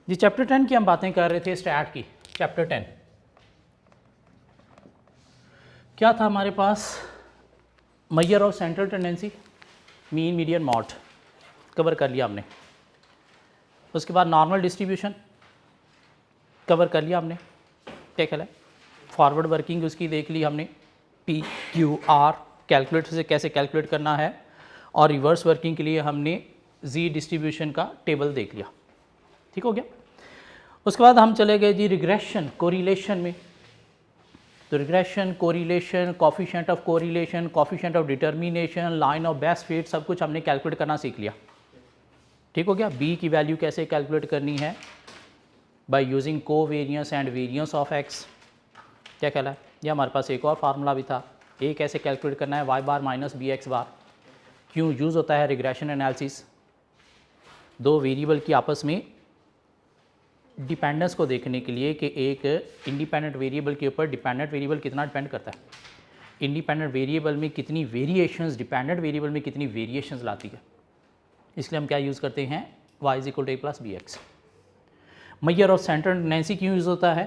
जी chapter 10 की हम बातें कर रहे थे, स्टैट की। चैप्टर 10 क्या था हमारे पास? Measure of central tendency, mean, median, mode cover कर लिया हमने। उसके बाद नॉर्मल डिस्ट्रीब्यूशन कवर कर लिया हमने, क्या ख्याल है? फॉरवर्ड वर्किंग उसकी देख ली हमने, पी क्यू आर कैलकुलेटर से कैसे कैलकुलेट करना है, और रिवर्स वर्किंग के लिए हमने जी डिस्ट्रीब्यूशन का टेबल देख लिया। ठीक हो गया। उसके बाद हम चले गए जी रिग्रेशन कोरिलेशन में। तो regression, correlation, coefficient of correlation, coefficient of determination, line of best fit, सब कुछ हमने कैलकुलेट करना सीख लिया। ठीक हो गया। बी की वैल्यू कैसे कैलकुलेट करनी है, by using covariance and variance of x, क्या कहला है। ये हमारे पास एक और फार्मूला भी था, ए कैसे कैलकुलेट करना है, वाई बार माइनस बी एक्स बार। क्यों यूज़ होता है रिग्रेशन एनालिसिस? दो वेरिएबल की आपस में डिपेंडेंस को देखने के लिए कि एक इंडिपेंडेंट वेरिएबल के ऊपर डिपेंडेंट वेरिएबल कितना डिपेंड करता है, इंडिपेंडेंट वेरिएबल में कितनी वेरिएशंस, डिपेंडेंट वेरिएबल में कितनी वेरिएशंस लाती है। इसलिए हम क्या यूज़ करते हैं, y is equal to A plus B X. Measure of central tendency क्यों यूज़ होता है?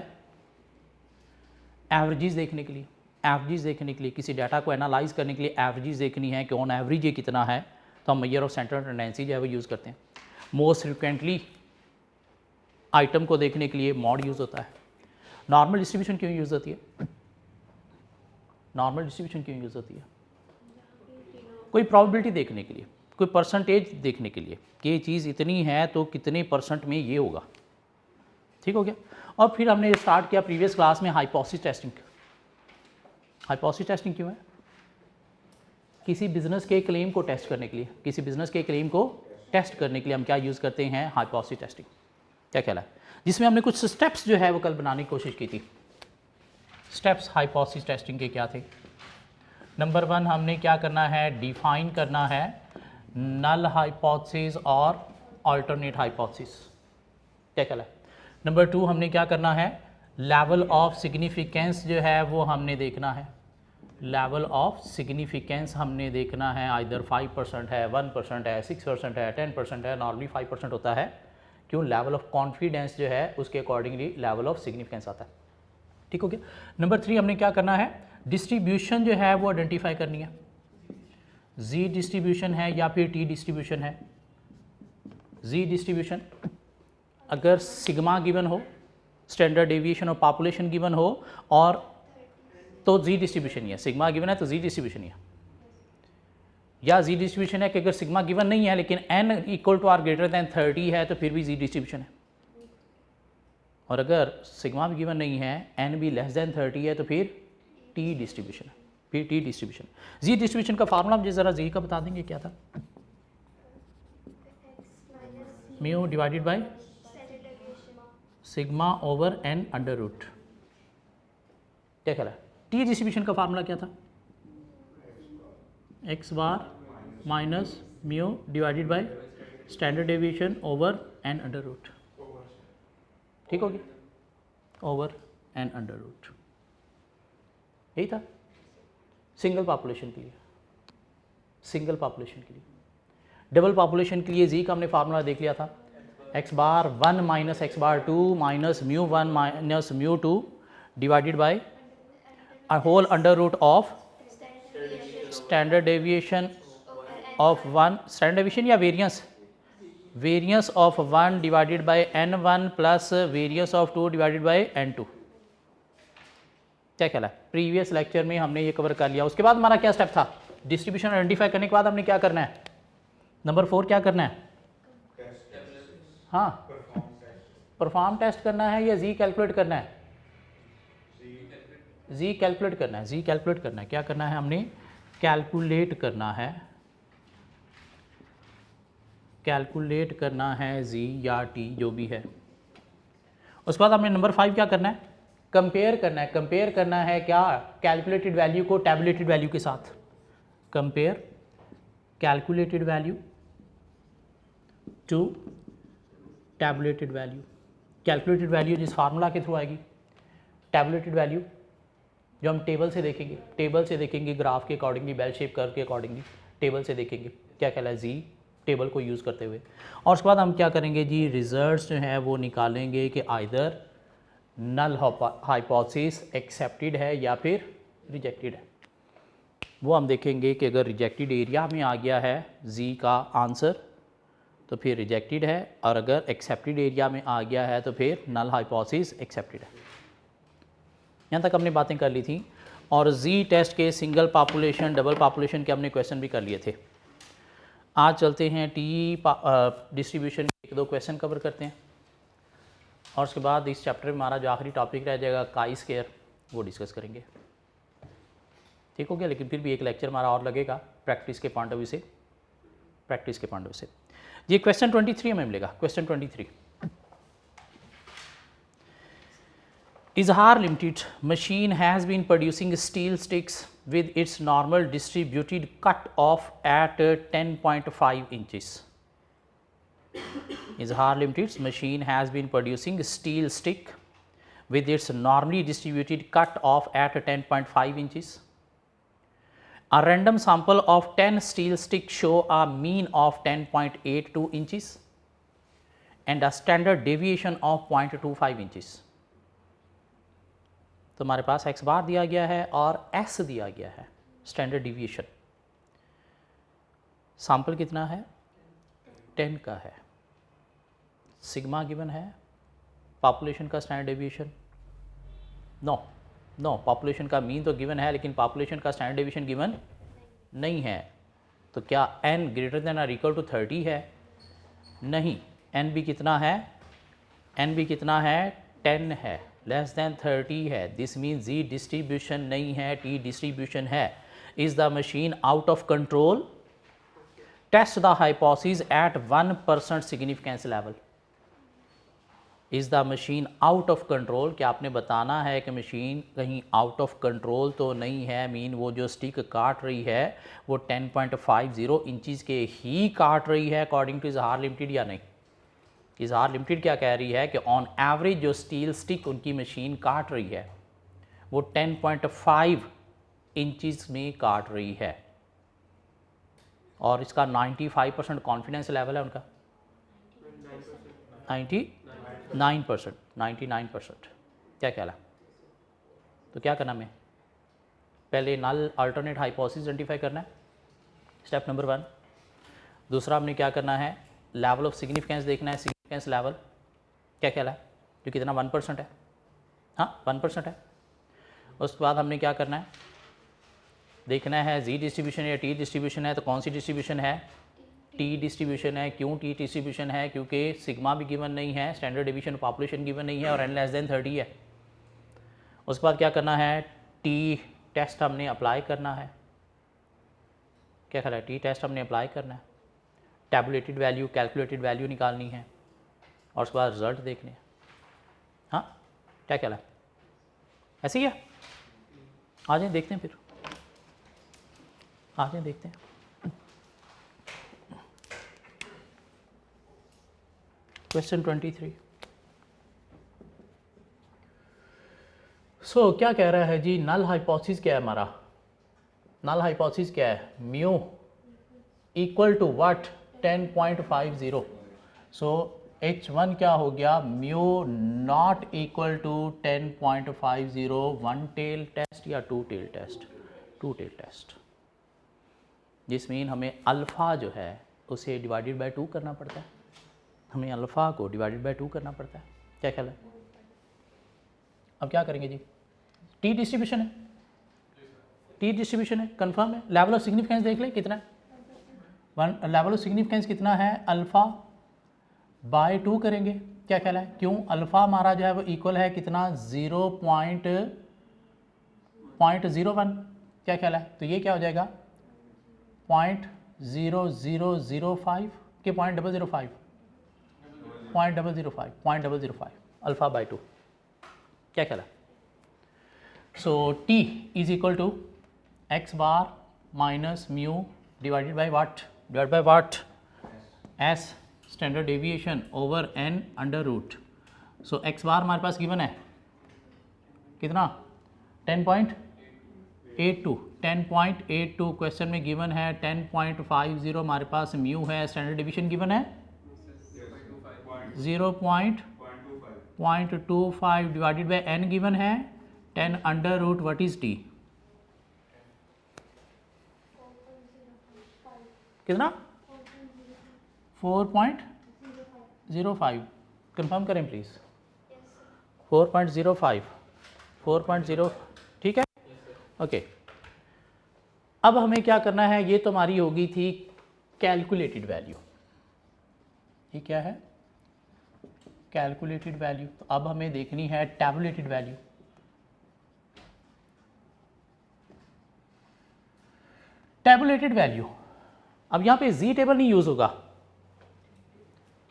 एवरेजेस देखने के लिए, एवरेजेस देखने के लिए, किसी डाटा को एनालाइज करने के लिए एवरेजेस देखनी है कि ऑन एवरेज ये कितना है, तो हम मेजर ऑफ सेंट्रल टेंडेंसी जो है वो यूज़ करते हैं। मोस्ट फ्रिक्वेंटली आइटम को देखने के लिए मॉड यूज़ होता है। नॉर्मल डिस्ट्रीब्यूशन क्यों यूज़ होती है? नॉर्मल डिस्ट्रीब्यूशन क्यों यूज़ होती है? कोई प्रोबेबिलिटी देखने के लिए, कोई परसेंटेज देखने के लिए कि ये चीज़ इतनी है तो कितने परसेंट में ये होगा। ठीक हो गया। और फिर हमने स्टार्ट किया प्रीवियस क्लास में हाइपोथेसिस टेस्टिंग। हाइपोथेसिस टेस्टिंग क्यों है? किसी बिजनेस के क्लेम को टेस्ट करने के लिए, किसी बिजनेस के क्लेम को टेस्ट करने के लिए हम क्या यूज़ करते हैं, हाइपोथेसिस टेस्टिंग। क्या कहला है, जिसमें हमने कुछ स्टेप्स जो है वो कल बनाने की कोशिश की थी। स्टेप्स हाइपोथेसिस टेस्टिंग के क्या थे? नंबर 1 हमने क्या करना है, डिफाइन करना है नल हाइपोथेसिस और अल्टरनेट हाइपोथेसिस। क्या कहला है। नंबर 2 हमने क्या करना है, लेवल ऑफ सिग्निफिकेंस जो है वो हमने देखना है। लेवल ऑफ सिग्निफिकेंस हमने देखना है, आइदर 5% है, 1% है, 6% है, 10% है। नॉर्मली 5% होता है। क्यों? लेवल ऑफ कॉन्फिडेंस जो है उसके अकॉर्डिंगली लेवल ऑफ सिग्निफिकेंस आता है। ठीक हो गया। नंबर 3 हमने क्या करना है, डिस्ट्रीब्यूशन जो है वो आइडेंटिफाई करनी है। जी डिस्ट्रीब्यूशन है या फिर टी डिस्ट्रीब्यूशन है। जी डिस्ट्रीब्यूशन अगर सिग्मा गिवन हो, standard deviation of population given हो, और तो जी डिस्ट्रीब्यूशन ही है। सिग्मा गिवन है तो जी डिस्ट्रीब्यूशन ही है। या जी डिस्ट्रीब्यूशन है कि अगर सिग्मा गिवन नहीं है लेकिन n equal to or greater than 30 है तो फिर भी जी डिस्ट्रीब्यूशन है। और अगर सिग्मा भी गिवन नहीं है, n भी लेस दैन 30 है तो फिर टी डिस्ट्रीब्यूशन है, फिर टी डिस्ट्रीब्यूशन। जी डिस्ट्रीब्यूशन का फार्मूला मुझे ज़रा जी का बता देंगे, क्या था? Mu divided by sigma over n under root. क्या कह रहा है? टी डिस्ट्रीब्यूशन का फार्मूला क्या था? X bar minus mu divided by standard deviation over n under root. ठीक हो गया, ओवर n अंडर रूट। यही था सिंगल पॉपुलेशन के लिए। सिंगल पॉपुलेशन के लिए, डबल पॉपुलेशन के लिए जी का हमने फार्मूला देख लिया था, X bar 1 minus x bar 2 minus mu 1 minus mu 2 divided bye a whole under root of standard deviation of 1, standard deviation या variance, variance of 1 divided by n1 plus variance of 2 divided by n2। क्या कहला है? Previous lecture में हमने ये cover कर लिया। उसके बाद हमारा क्या स्टेप था, डिस्ट्रीब्यूशन आइडेंटिफाई करने के बाद हमने क्या करना है, नंबर 4 क्या करना है, हाँ परफॉर्म टेस्ट करना है या जी कैलकुलेट करना है, जी कैलकुलेट करना है, जी कैलकुलेट करना है। क्या करना है, हमने कैलकुलेट करना है, कैलकुलेट करना है जी या टी जो भी है। उसके बाद हमने नंबर 5 क्या करना है, कंपेयर करना है। कंपेयर करना है क्या, कैलकुलेटेड वैल्यू को टैबुलेटेड वैल्यू के साथ। Compare calculated value to tabulated value. Calculated value जिस फार्मूला के थ्रू आएगी, टैबुलेटेड वैल्यू जो हम टेबल से देखेंगे, टेबल से देखेंगे ग्राफ के अकॉर्डिंगली, बेल शेप कर्व के अकॉर्डिंगली टेबल से देखेंगे। क्या कहला है, जी टेबल को यूज़ करते हुए। और उसके बाद हम क्या करेंगे जी, रिजल्ट्स जो हैं वो निकालेंगे कि आइदर नल हाइपोथेसिस एक्सेप्टेड है या फिर रिजेक्टेड है। वो हम देखेंगे कि अगर रिजेक्टेड एरिया में आ गया है जी का आंसर तो फिर रिजेक्टेड है, और अगर एक्सेप्टेड एरिया में आ गया है तो फिर नल हाइपोथेसिस एक्सेप्टेड है। यहाँ तक हमने बातें कर ली थी। और जी टेस्ट के सिंगल पॉपुलेशन डबल पॉपुलेशन के हमने क्वेश्चन भी कर लिए थे। आज चलते हैं टी डिस्ट्रीब्यूशन के एक दो क्वेश्चन कवर करते हैं, और उसके बाद इस चैप्टर में हमारा जो आखिरी टॉपिक रह जाएगा काई स्क्वायर, वो डिस्कस करेंगे। ठीक हो गया, लेकिन फिर भी एक लेक्चर हमारा और लगेगा प्रैक्टिस के पॉइंट ऑफ व्यू से, प्रैक्टिस के पॉइंट ऑफ व्यू से। ये क्वेश्चन 23 हमें मिलेगा। Question 23, Izhar Limited machine has been producing steel sticks with its normal distributed cut off at 10.5 inches. Izhar Limited's machine has been producing steel stick with its normally distributed cut off at 10.5 inches. A random sample of 10 steel sticks show a mean of 10.82 inches and a standard deviation of 0.25 inches. तो हमारे पास x बार दिया गया है और s दिया गया है, standard deviation. Sample कितना है? 10 का है। सिग्मा गिवन है। पॉपुलेशन का स्टैंडर्ड डेविएशन नो पॉपुलेशन का मीन तो गिवन है, लेकिन पॉपुलेशन का स्टैंडर्ड डेविएशन गिवन नहीं है। तो क्या n ग्रेटर देन और इक्वल टू 30 है? नहीं। n भी कितना है? n भी कितना है? 10 है। लेस देन 30 है। दिस मीन जी डिस्ट्रीब्यूशन नहीं है, टी डिस्ट्रीब्यूशन है। Is the machine out of control? Test the hypothesis at 1% significance level. Is the machine out of control? क्या आपने बताना है कि मशीन कहीं आउट ऑफ कंट्रोल तो नहीं है। मीन वो जो स्टिक काट रही है वो 10.50 इंचज़ के ही काट रही है अकॉर्डिंग टू इजहार लिमिटेड या नहीं। इजहार लिमिटेड क्या कह रही है कि ऑन एवरेज जो स्टील स्टिक उनकी मशीन काट रही है वो 10.5 इंचज़ में काट रही है, और इसका 95% कॉन्फिडेंस लेवल है उनका। 99%। क्या ख्याल है? तो क्या करना हमें? पहले नल अल्टरनेट हाइपोथेसिस आइडेंटिफाई करना है, स्टेप नंबर 1। दूसरा हमने क्या करना है? लेवल ऑफ सिग्निफिकेंस देखना है, सिग्निफिकेंस लेवल। क्या ख्याल है? जो कितना 1% है। हाँ 1% है। उसके बाद हमने क्या करना है? देखना है जी डिस्ट्रीब्यूशन या टी डिस्ट्रीब्यूशन है, तो कौन सी डिस्ट्रीब्यूशन है? टी डिस्ट्रीब्यूशन है। क्यों टी डिस्ट्रीब्यूशन है? क्योंकि सिग्मा भी गिवन नहीं है, स्टैंडर्ड डिवीजन पॉपुलेशन गिवन नहीं है, और n लेस देन 30 है। उसके बाद क्या करना है? टी टेस्ट हमने अप्लाई करना है। क्या ख्याल है? टी टेस्ट हमने अप्लाई करना है, टैबुलेटेड वैल्यू, कैलकुलेटेड वैल्यू निकालनी है, और उसके बाद रिजल्ट देखने हैं। हाँ क्या ख्याल है? ऐसे ही है? आ जाए देखते हैं, फिर आ जाए देखते हैं। क्वेश्चन 23। सो क्या कह रहा है जी? नल हाइपोथेसिस क्या है हमारा? नल हाइपोथेसिस क्या है? Mu equal to what? 10.50। So H1 क्या हो गया? Mu not equal to 10.50। One tail test या two tail test? Two tail test. जिस मीन हमें अल्फ़ा जो है उसे डिवाइडेड बाय 2 करना पड़ता है। हमें अल्फ़ा को डिवाइडेड बाय 2 करना पड़ता है। क्या ख्याल है? अब क्या करेंगे जी? टी डिस्ट्रीब्यूशन है, टी डिस्ट्रीब्यूशन है, कंफर्म है। लेवल ऑफ सिग्निफिकेंस देख ले कितना है? लेवल ऑफ सिग्निफिकेंस कितना है? अल्फ़ा बाय 2 करेंगे। क्या ख्याल है? क्यों? अल्फ़ा हमारा जो है वो इक्वल है कितना? 0.01। क्या ख्याल है? तो ये क्या हो जाएगा? 0.0005 के 0.005 अल्फ़ा बाय 2। क्या ख्याल है? So T is equal to X bar minus mu divided by what? Divide by what? S standard deviation over n under root. So X bar हमारे पास गिवन है कितना? 10.82 82 10.82 क्वेश्चन में गिवन है 10.50 हमारे पास म्यू है, स्टैंडर्ड डिवीजन गिवन है 0.25 डिवाइडेड बाय n गिवन है 10 under root what is t कितना 4.05 कंफर्म करें प्लीज 4.05 ठीक है ओके अब हमें क्या करना है, ये तो हमारी होगी थी कैलकुलेटेड वैल्यू, ये क्या है कैलकुलेटेड वैल्यू। तो अब हमें देखनी है टैबुलेटेड वैल्यू। टैबुलेटेड वैल्यू, अब यहाँ पे जी टेबल नहीं यूज होगा,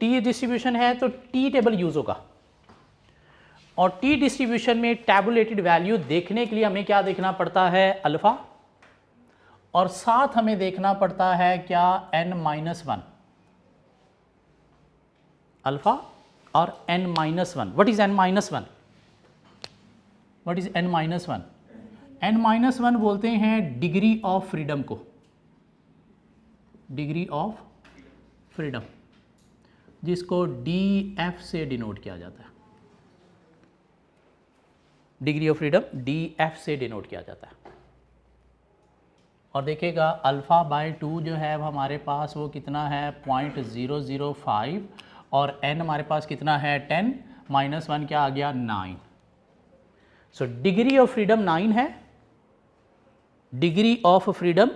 टी डिस्ट्रीब्यूशन है तो टी टेबल यूज होगा। और टी डिस्ट्रीब्यूशन में टैबुलेटेड वैल्यू देखने के लिए हमें क्या देखना पड़ता है अल्फा, और साथ हमें देखना पड़ता है क्या n-1 अल्फा और n-1। What is n-1? What is n-1? n-1 बोलते हैं डिग्री ऑफ फ्रीडम को, डिग्री ऑफ फ्रीडम, जिसको df से डिनोट किया जाता है, डिग्री ऑफ फ्रीडम df से डिनोट किया जाता है। और देखिएगा अल्फ़ा बाय 2 जो है वो हमारे पास वो कितना है 0.005 और n हमारे पास कितना है 10 माइनस 1 क्या आ गया 9। सो डिग्री ऑफ फ्रीडम 9 है, डिग्री ऑफ फ्रीडम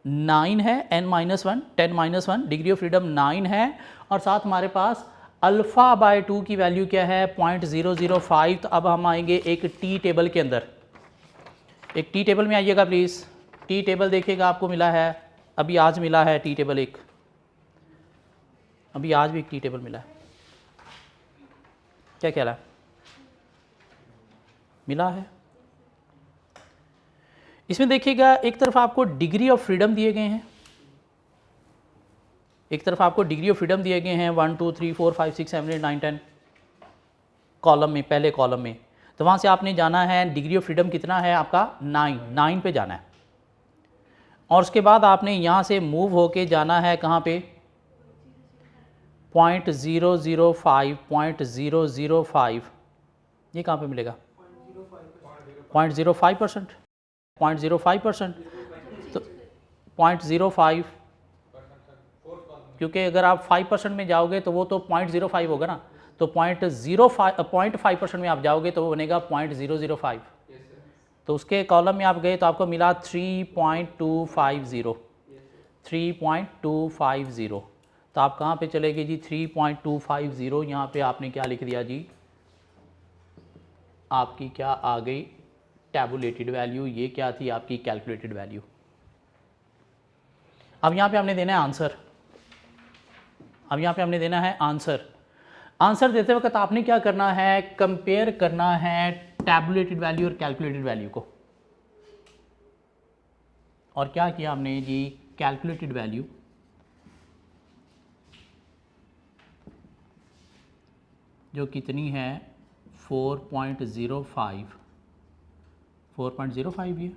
9 है, n-1 10 minus 1 degree of freedom 9 है, और साथ हमारे पास अल्फ़ा बाय 2 की वैल्यू क्या है 0.005। तो अब हम आएंगे एक टी टेबल के अंदर, एक टी टेबल में आइएगा प्लीज़। टी टेबल देखिएगा आपको मिला है, अभी आज मिला है टी टेबल एक, अभी आज भी एक टी टेबल मिला है, क्या कह रहा है मिला है। इसमें देखिएगा एक तरफ आपको डिग्री ऑफ फ्रीडम दिए गए हैं, एक तरफ आपको डिग्री ऑफ फ्रीडम दिए गए हैं 1 2 3 4 5 6 7 8 9 10 कॉलम में, पहले कॉलम में। तो वहाँ से आपने जाना है डिग्री ऑफ फ्रीडम कितना है आपका 9 पे जाना है, और उसके बाद आपने यहाँ से मूव होके जाना है कहाँ पे 0.005 ये कहाँ पे मिलेगा 0.05%, 0.05% तो 0.05, क्योंकि अगर आप 5% में जाओगे तो वो तो 0.05 होगा ना, तो 0.5% में आप जाओगे तो वो बनेगा 0.005। तो उसके कॉलम में आप गए तो आपको मिला 3.250, 3.250। तो आप कहाँ पे चले गए जी 3.250, यहाँ पे आपने क्या लिख दिया जी, आपकी क्या आ गई टैबुलेटेड वैल्यू, ये क्या थी आपकी कैलकुलेटेड वैल्यू। अब यहाँ पे हमने देना है आंसर, अब यहाँ पे हमने देना है आंसर। आंसर देते वक्त आपने क्या करना है कंपेयर करना है टैबुलेटेड वैल्यू और कैलकुलेटेड वैल्यू को। और क्या किया हमने जी कैलकुलेटेड वैल्यू जो कितनी है 4.05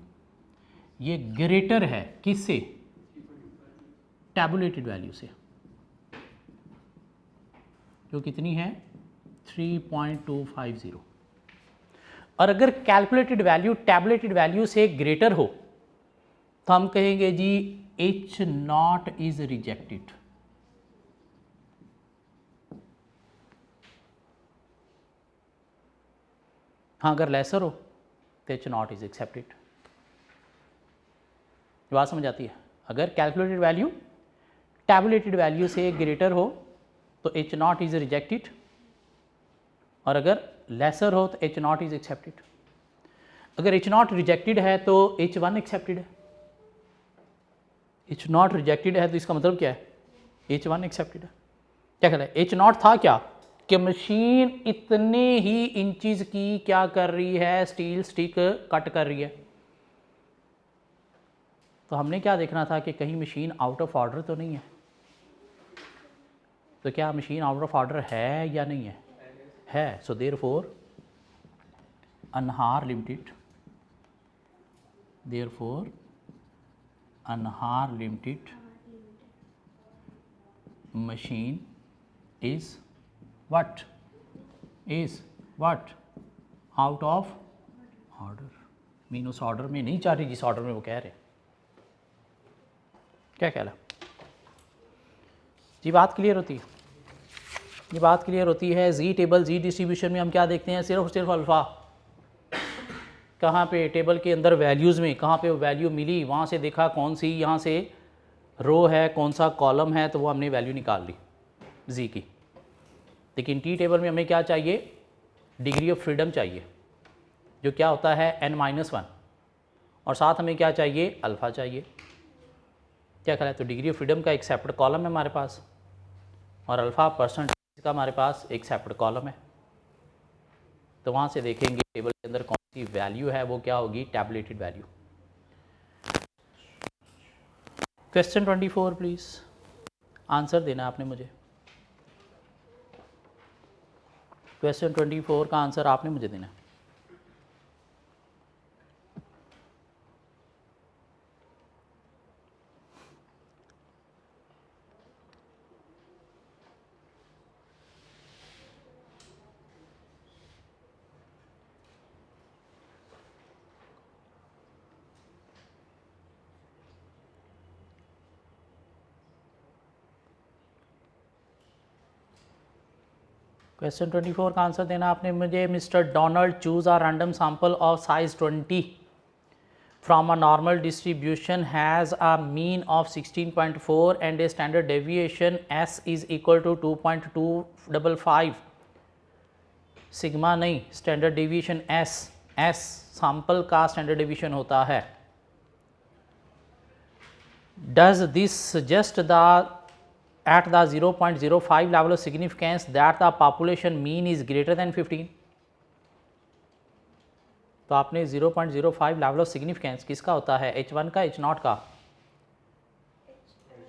ये ग्रेटर है किससे टैबुलेटेड वैल्यू से, जो कितनी है 3.250। और अगर कैलकुलेटेड वैल्यू टैबुलेटेड वैल्यू से ग्रेटर हो तो हम कहेंगे जी H0 इज रिजेक्टेड। हाँ अगर लेसर हो तो H0 इज एक्सेप्टेड। बात समझ आती है, अगर कैलकुलेटेड वैल्यू टैबुलेटेड वैल्यू से ग्रेटर हो तो H0 इज रिजेक्टेड, और अगर लेसर हो तो H0 इज एक्सेप्टेड। अगर H0 रिजेक्टेड है तो H1 एक्सेप्टेड है, H0 रिजेक्टेड है तो इसका मतलब क्या है H1 एक्सेप्टेड है। क्या कहता है H0 था क्या कि मशीन इतने ही इंचेस की क्या कर रही है स्टील स्टिक कट कर रही है। तो हमने क्या देखना था कि कहीं मशीन आउट ऑफ ऑर्डर तो नहीं है। तो क्या मशीन आउट ऑफ ऑर्डर है या नहीं है। सो देयरफॉर अनहार लिमिटेड देयरफॉर अनहार limited machine is what out of order. Mean उस ऑर्डर में नहीं चाह रही जिस ऑर्डर में वो कह रहे। क्या ख्याल है जी? बात क्लियर होती है? ये बात क्लियर होती है। जी टेबल जी डिस्ट्रीब्यूशन में हम क्या देखते हैं? सिर्फ अल्फ़ा। कहाँ पे? टेबल के अंदर वैल्यूज़ में कहाँ पे वो वैल्यू मिली, वहाँ से देखा कौन सी यहाँ से रो है, कौन सा कॉलम है, तो वो हमने वैल्यू निकाल ली जी की। लेकिन टी टेबल में हमें क्या चाहिए? डिग्री ऑफ फ्रीडम चाहिए, जो क्या होता है n-1, और साथ हमें क्या चाहिए? अल्फ़ा चाहिए। क्या ख्याल है? तो डिग्री ऑफ फ्रीडम का एक सेपरेट कॉलम है हमारे पास, और अल्फ़ा परसेंटेज का हमारे पास एक सेपरेट कॉलम है। तो वहाँ से देखेंगे टेबल के अंदर कौन सी वैल्यू है, वो क्या होगी? Tabulated value. Question 24 please, answer देना आपने मुझे। क्वेश्चन 24 का आंसर आपने मुझे देना। क्वेश्चन 24 का आंसर देना आपने मुझे। Mister Donald choose a random sample of size 20 from a normal distribution has a mean of 16.4 and a standard deviation s is equal to 2.255। Sigma नहीं, स्टैंडर्ड डेविएशन एस सैंपल का standard deviation होता है। Does this suggest the at the 0.05 level of significance that the population mean is greater than 15। तो आपने 0.05 level of significance किसका होता है? H1 का, H0 का?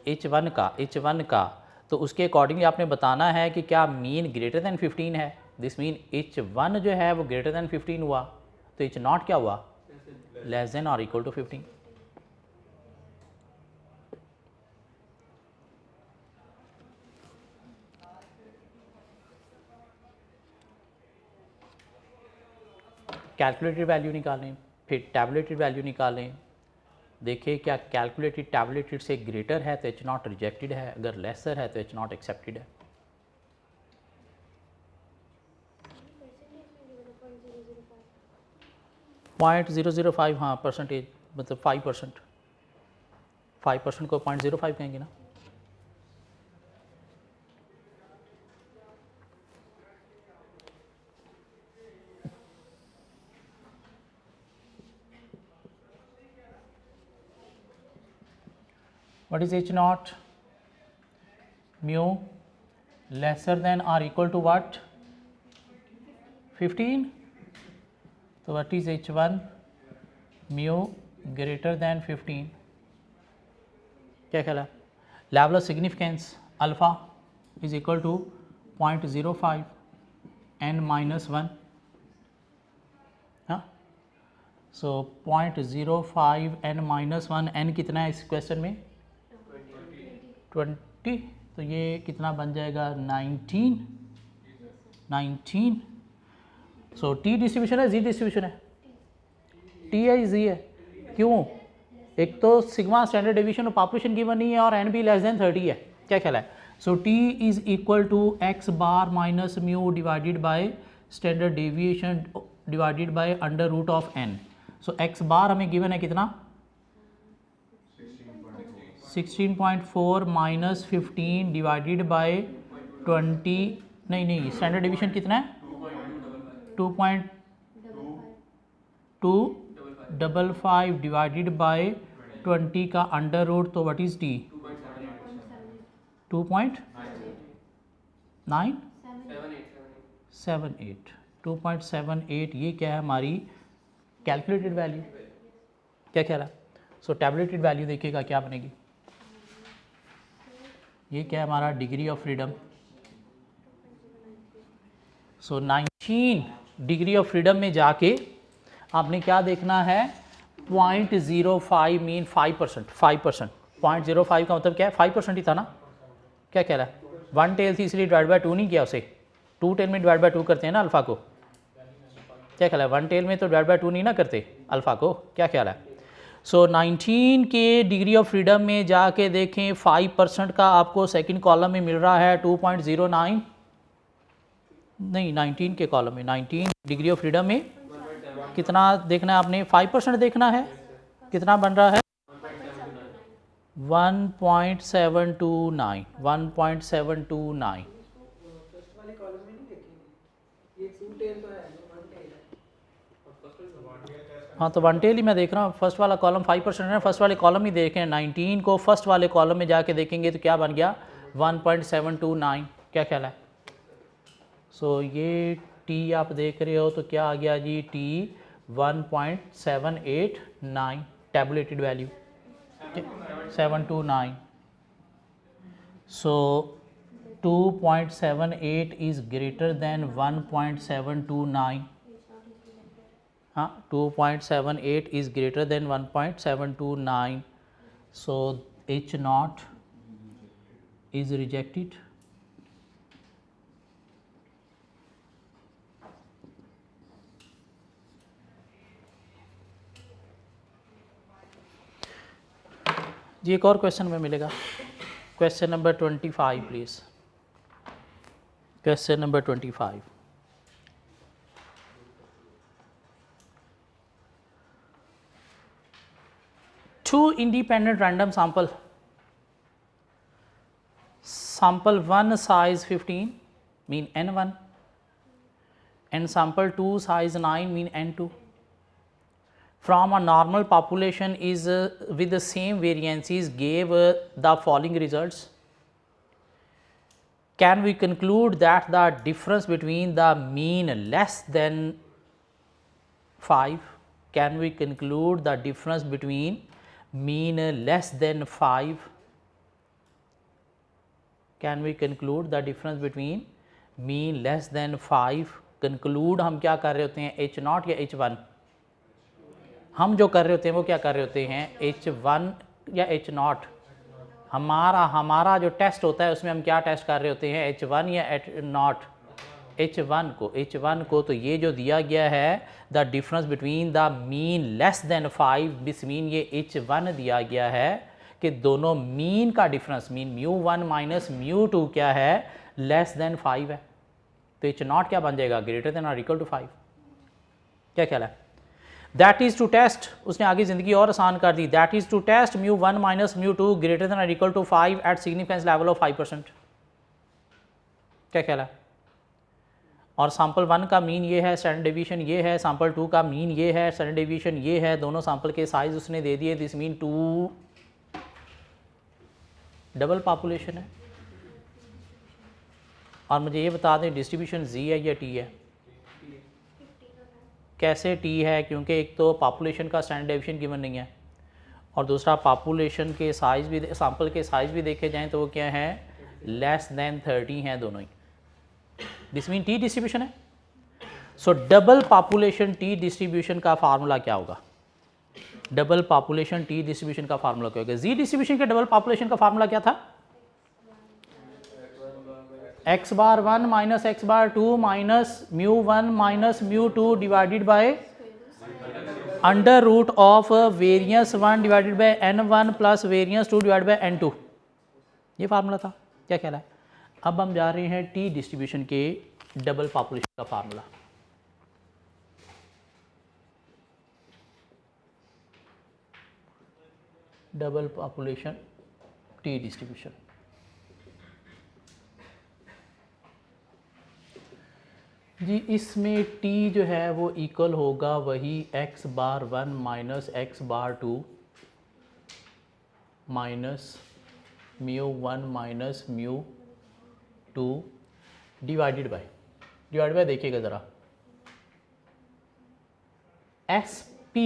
H1 का। तो उसके अकॉर्डिंगली आपने बताना है कि क्या मीन ग्रेटर दैन 15 है। दिस मीन H1 जो है वो ग्रेटर दैन 15 हुआ, तो H0 क्या हुआ? लेस देन और इक्वल टू 15। कैलकुलेटेड वैल्यू निकालें, फिर टैबुलेटेड वैल्यू निकालें। देखिए क्या कैलकुलेटेड टैबुलेटेड से ग्रेटर है तो H0 रिजेक्टेड है, अगर लेसर है तो H0 एक्सेप्टेड है। .005 हाँ परसेंटेज, मतलब 5%। 5% को 0.05 कहेंगे ना। What is H0? Mu lesser than or equal to what? 15. So what is H1? Mu greater than 15। क्या ख्याल है? Level of significance alpha is equal to 0.05 n-1। हाँ, सो 0.05 n-1, n कितना है इस क्वेश्चन में? 20। तो ये कितना बन जाएगा? 19। सो टी डिस्ट्रीब्यूशन है, जी डिस्ट्रीब्यूशन है? टी है, जी है। क्यों? एक तो sigma standard deviation of population given नहीं है और एन भी लेस देन 30 है। क्या ख्याल है? So T is equal to X bar minus mu divided by standard deviation divided by under root of N. So X bar हमें given है कितना? 16.4 माइनस 15 डिवाइडेड बाय 20। नहीं, स्टैंडर्ड डेविएशन कितना है? 2.255 डिवाइडेड बाय 20 का अंडर रूट, तो what is T? 2.978। 2.78 ये क्या है? हमारी कैलकुलेटेड वैल्यू। क्या कह रहा? सो टैबुलेटेड वैल्यू देखिएगा क्या बनेगी। ये क्या है हमारा? Degree of freedom. So 19 degree of freedom में जाके आपने क्या देखना है? 0.05 मीन 5%, 5%, 0.05 का मतलब क्या है, 5% ही था ना, क्या कह रहा है, 1 टेल थी इसलिए डिवाइड बाय 2 नहीं किया उसे, 2 टेल में डिवाइड बाय 2 करते हैं ना अल्फ़ा को, क्या ख्याल है, 1 टेल में तो डिवाइड बाय 2 नहीं ना करते अल्फ़ा को, क्या ख्याल है। सो 19 के डिग्री ऑफ फ्रीडम में जाके देखें 5% का आपको सेकंड कॉलम में मिल रहा है 2.09, नहीं 19 के कॉलम में, 19 डिग्री ऑफ फ्रीडम में कितना देखना है आपने, 5% देखना है, कितना बन रहा है 1.729, 1.729। हाँ तो 1 टेल ही मैं देख रहा हूँ, फर्स्ट वाला कॉलम 5% है, फर्स्ट वाले कॉलम ही देखें, 19 को फर्स्ट वाले कॉलम में जाके देखेंगे तो क्या बन गया 1.729, क्या ख्याल है। सो ये टी आप देख रहे हो तो क्या आ गया जी, T 1.789 tabulated value 729। So 2.78 is greater than 1.729, हाँ 2.78 is greater than 1.729, so H naught is rejected। जी एक और क्वेश्चन में मिलेगा, question number 25 please, question number 25। Two independent random sample 1 size 15 mean n1 and sample 2 size 9 mean n2 from a normal population is with the same variances gave the following results. Can we conclude that the difference between the mean less than 5? Can we conclude the difference between mean less than 5? Can we conclude the difference between mean less than 5? Conclude हम क्या कर रहे होते हैं, H0 या H1? हम जो कर रहे होते हैं वो क्या कर रहे होते हैं, H1 या H0? हमारा जो टेस्ट होता है उसमें हम क्या टेस्ट कर रहे होते हैं, H1 या H0? H1 को तो ये जो दिया गया है the difference between the mean less than 5, this mean ये H1 दिया गया है कि दोनों मीन का डिफरेंस, मीन μ1 माइनस μ2 क्या है, लेस देन 5 है, तो H0 क्या बन जाएगा, ग्रेटर देन और इक्वल टू 5, क्या ख्याल है। दैट इज टू टेस्ट, उसने आगे ज़िंदगी और आसान कर दी, that is to test μ1 minus μ2 greater than और equal to 5 at significance level of 5%, क्या ख्याल है। और सैंपल 1 का मीन ये है, स्टैंडर्ड डेविएशन ये है, सैंपल 2 का मीन ये है, स्टैंडर्ड डेविएशन ये है, दोनों सैंपल के साइज उसने दे दिए, दिस मीन 2 डबल पॉपुलेशन है। और मुझे ये बता दें डिस्ट्रीब्यूशन Z है या T है, कैसे T है, क्योंकि एक तो पॉपुलेशन का स्टैंडर्ड डेविएशन गिवन नहीं है और दूसरा पॉपुलेशन के साइज़ भी, सैंपल के साइज़ भी देखे जाएँ तो वो क्या है, लेस दैन 30 हैं दोनों ही, दिस मीन T डिस्ट्रीब्यूशन है। So double population T distribution का फार्मूला क्या होगा, डबल पॉपुलेशन T डिस्ट्रीब्यूशन का फार्मूला क्या होगा, Z डिस्ट्रीब्यूशन के डबल पॉपुलेशन का फार्मूला क्या था, x bar 1 minus x bar 2 minus μ1 minus μ2 divided by under root of variance 1 divided by n1 plus variance 2 divided by n2, ये formula था, क्या कहला है। अब हम जा रहे हैं T डिस्ट्रीब्यूशन के डबल पॉपुलेशन का formula, double population T distribution. जी इसमें T जो है वो इक्वल होगा वही x bar 1 minus x bar 2 minus μ1 minus μ2 divided by देखिएगा ज़रा, SP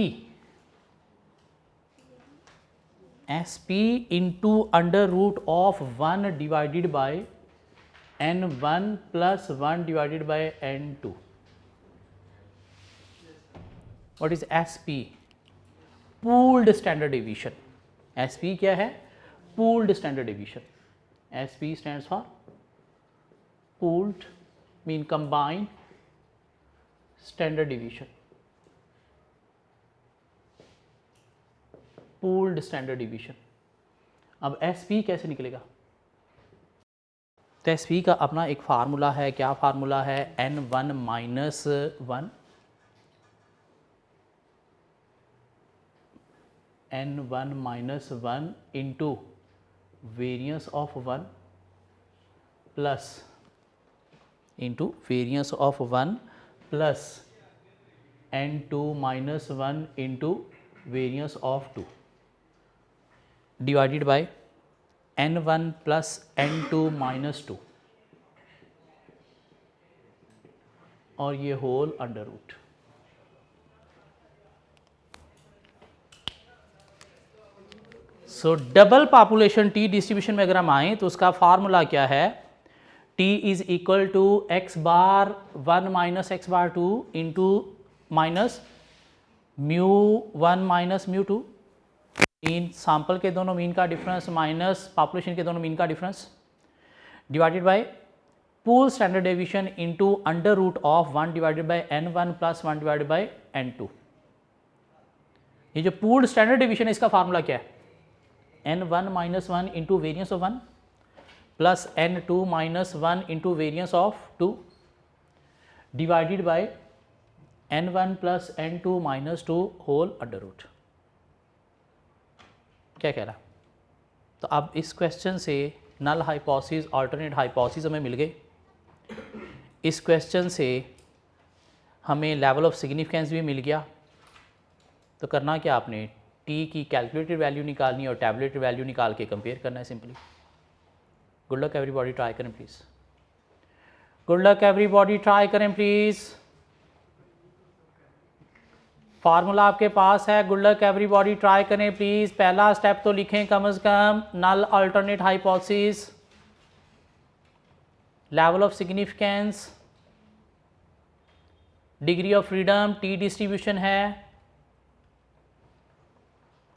into under root of 1 divided by n1 plus 1 divided by n2, what is SP, pooled standard deviation. S P क्या है? Pooled standard deviation. S P stands for pooled mean combined standard deviation, pooled standard deviation. अब SP कैसे निकलेगा? तो SP का अपना एक formula है। क्या फार्मूला है? n1 minus 1 n1 minus 1 into variance of 1 plus into variance of 1 plus n2 minus 1 into variance of 2 divided by n1 plus n2 minus 2 और ये whole under root. So double population t distribution में अगर हम आए तो उसका formula क्या है? t is equal to x bar 1 minus x bar 2 into minus mu 1 minus mu 2, mean sample के दोनों मीन का डिफरेंस माइनस पॉपुलेशन के दोनों मीन का difference divided by pool standard deviation into under root of 1 divided by n1 plus 1 divided by n2। ये जो pooled standard deviation है इसका फार्मूला क्या है? n1 minus 1 into variance of 1 plus n2 minus 1 into variance of 2 divided by n1 plus n2 minus 2 whole under root. क्या कह रहा? तो अब इस क्वेश्चन से नल हाइपोथेसिस, अल्टरनेट हाइपोथेसिस हमें मिल गए। इस क्वेश्चन से हमें लेवल ऑफ सिग्निफिकेंस भी मिल गया। तो करना क्या आपने? टी की कैलकुलेटेड वैल्यू निकालनी और टैबलेटेड वैल्यू निकाल के कंपेयर करना है simply. Good luck everybody, try करें please. Good luck everybody, try करें प्लीज़। फार्मूला आपके पास है। गुड लक एवरीबॉडी, ट्राई करें प्लीज़। पहला स्टेप तो लिखें कम से कम, null alternate hypothesis, level of significance, degree of freedom, T distribution है।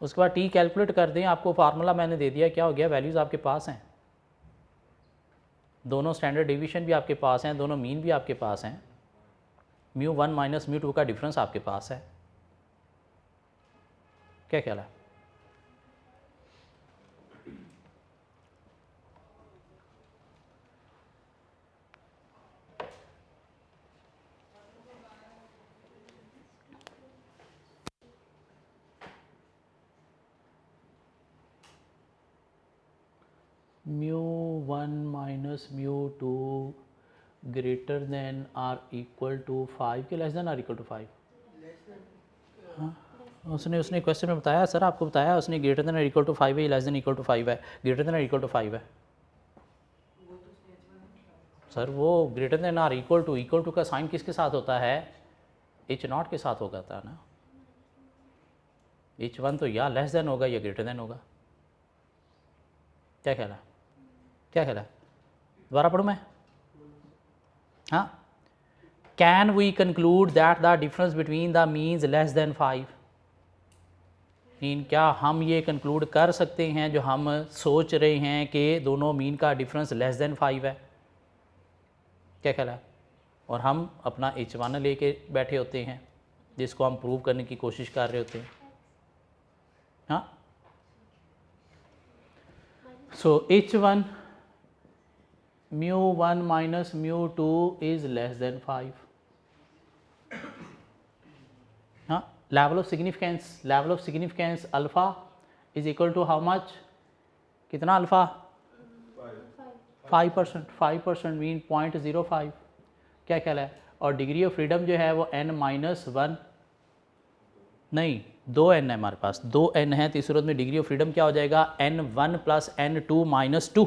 उसके बाद टी कैलकुलेट कर दें। आपको फार्मूला मैंने दे दिया, क्या हो गया? वैल्यूज़ आपके पास हैं, दोनों स्टैंडर्ड डेविएशन भी आपके पास हैं, दोनों मीन भी आपके पास हैं, म्यू 1 माइनस म्यू 2 का डिफरेंस आपके पास है। क्या ख्याल है? Mu 1 minus mu 2 greater than or equal to 5 के less than or equal to 5? हाँ, उसने क्वेश्चन में बताया सर, आपको बताया उसने greater than or equal to 5 है, लेस देन इक्वल टू 5 है, greater than or equal to 5 है। सर वो greater than or equal to का साइन किसके साथ होता है? h0 के साथ होगा था ना। h1 तो या लेस देन होगा या ग्रेटर देन होगा। क्या ख्याल है? क्या ख्याल है? दोबारा पढ़ूँ मैं? हाँ, can we conclude that the difference between the means less than 5? Mean क्या हम ये कंक्लूड कर सकते हैं जो हम सोच रहे हैं कि दोनों मीन का डिफरेंस लेस देन 5 है? क्या ख्याल है? और हम अपना h1 लेके बैठे होते हैं जिसको हम प्रूव करने की कोशिश कर रहे होते हैं। हाँ, so h1 mu 1 minus mu 2 is less than 5। हाँ, level of significance alpha is equal to how much? कितना अल्फा? 5% मीन 0.05। क्या ख्याल है? और डिग्री ऑफ फ्रीडम जो है वो n माइनस 1 नहीं 2n है हमारे पास, 2n है। तो इस सूरत में डिग्री ऑफ फ्रीडम क्या हो जाएगा? n1 plus n2 minus 2,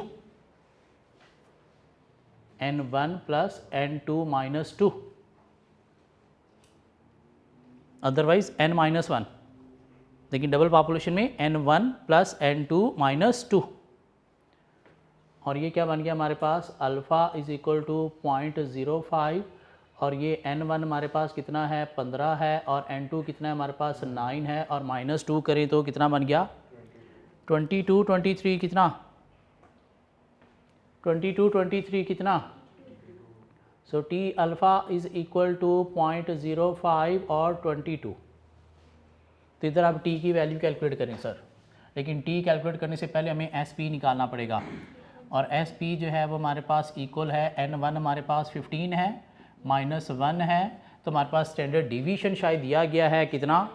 n1 plus n2 minus 2, otherwise n minus 1, लेकिन डबल पॉपुलेशन में n1 प्लस n2 माइनस 2। और ये क्या बन गया हमारे पास? अल्फ़ा इज इक्वल टू 0.05 और ये n1 हमारे पास कितना है 15 है और n2 कितना है हमारे पास 9 है और -2 करें तो कितना बन गया 22 23 कितना 22 23 कितना। So T alpha is equal to 0.05 और 22। तो इधर आप टी की वैल्यू कैलकुलेट करें सर, लेकिन टी कैलकुलेट करने से पहले हमें एस पी निकालना पड़ेगा और एस पी जो है वो हमारे पास इक्वल है n1 हमारे पास 15 है -1 है तो हमारे पास स्टैंडर्ड डिवीजन शायद दिया गया है कितना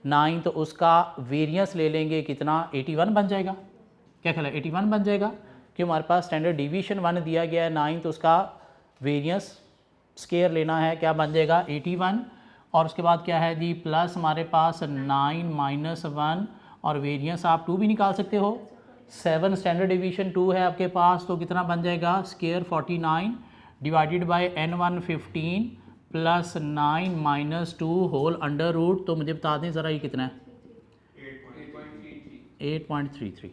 9, तो उसका वेरिएंस ले लेंगे कितना 81 बन जाएगा। क्या ख्याल है 81 बन जाएगा कि हमारे पास स्टैंडर्ड डिवीजन 1 दिया गया है 9, तो उसका वेरिएंस स्केयर लेना है क्या बन जाएगा 81 और उसके बाद क्या है जी प्लस हमारे पास 9 -1 और वेरिएंस आप 2 भी निकाल सकते हो 7 स्टैंडर्ड डिवीजन 2 है आपके पास तो कितना बन जाएगा square 49 divided by n1 15 plus 9 -2 whole under root. तो मुझे बता दें ज़रा ये कितना है 8.33।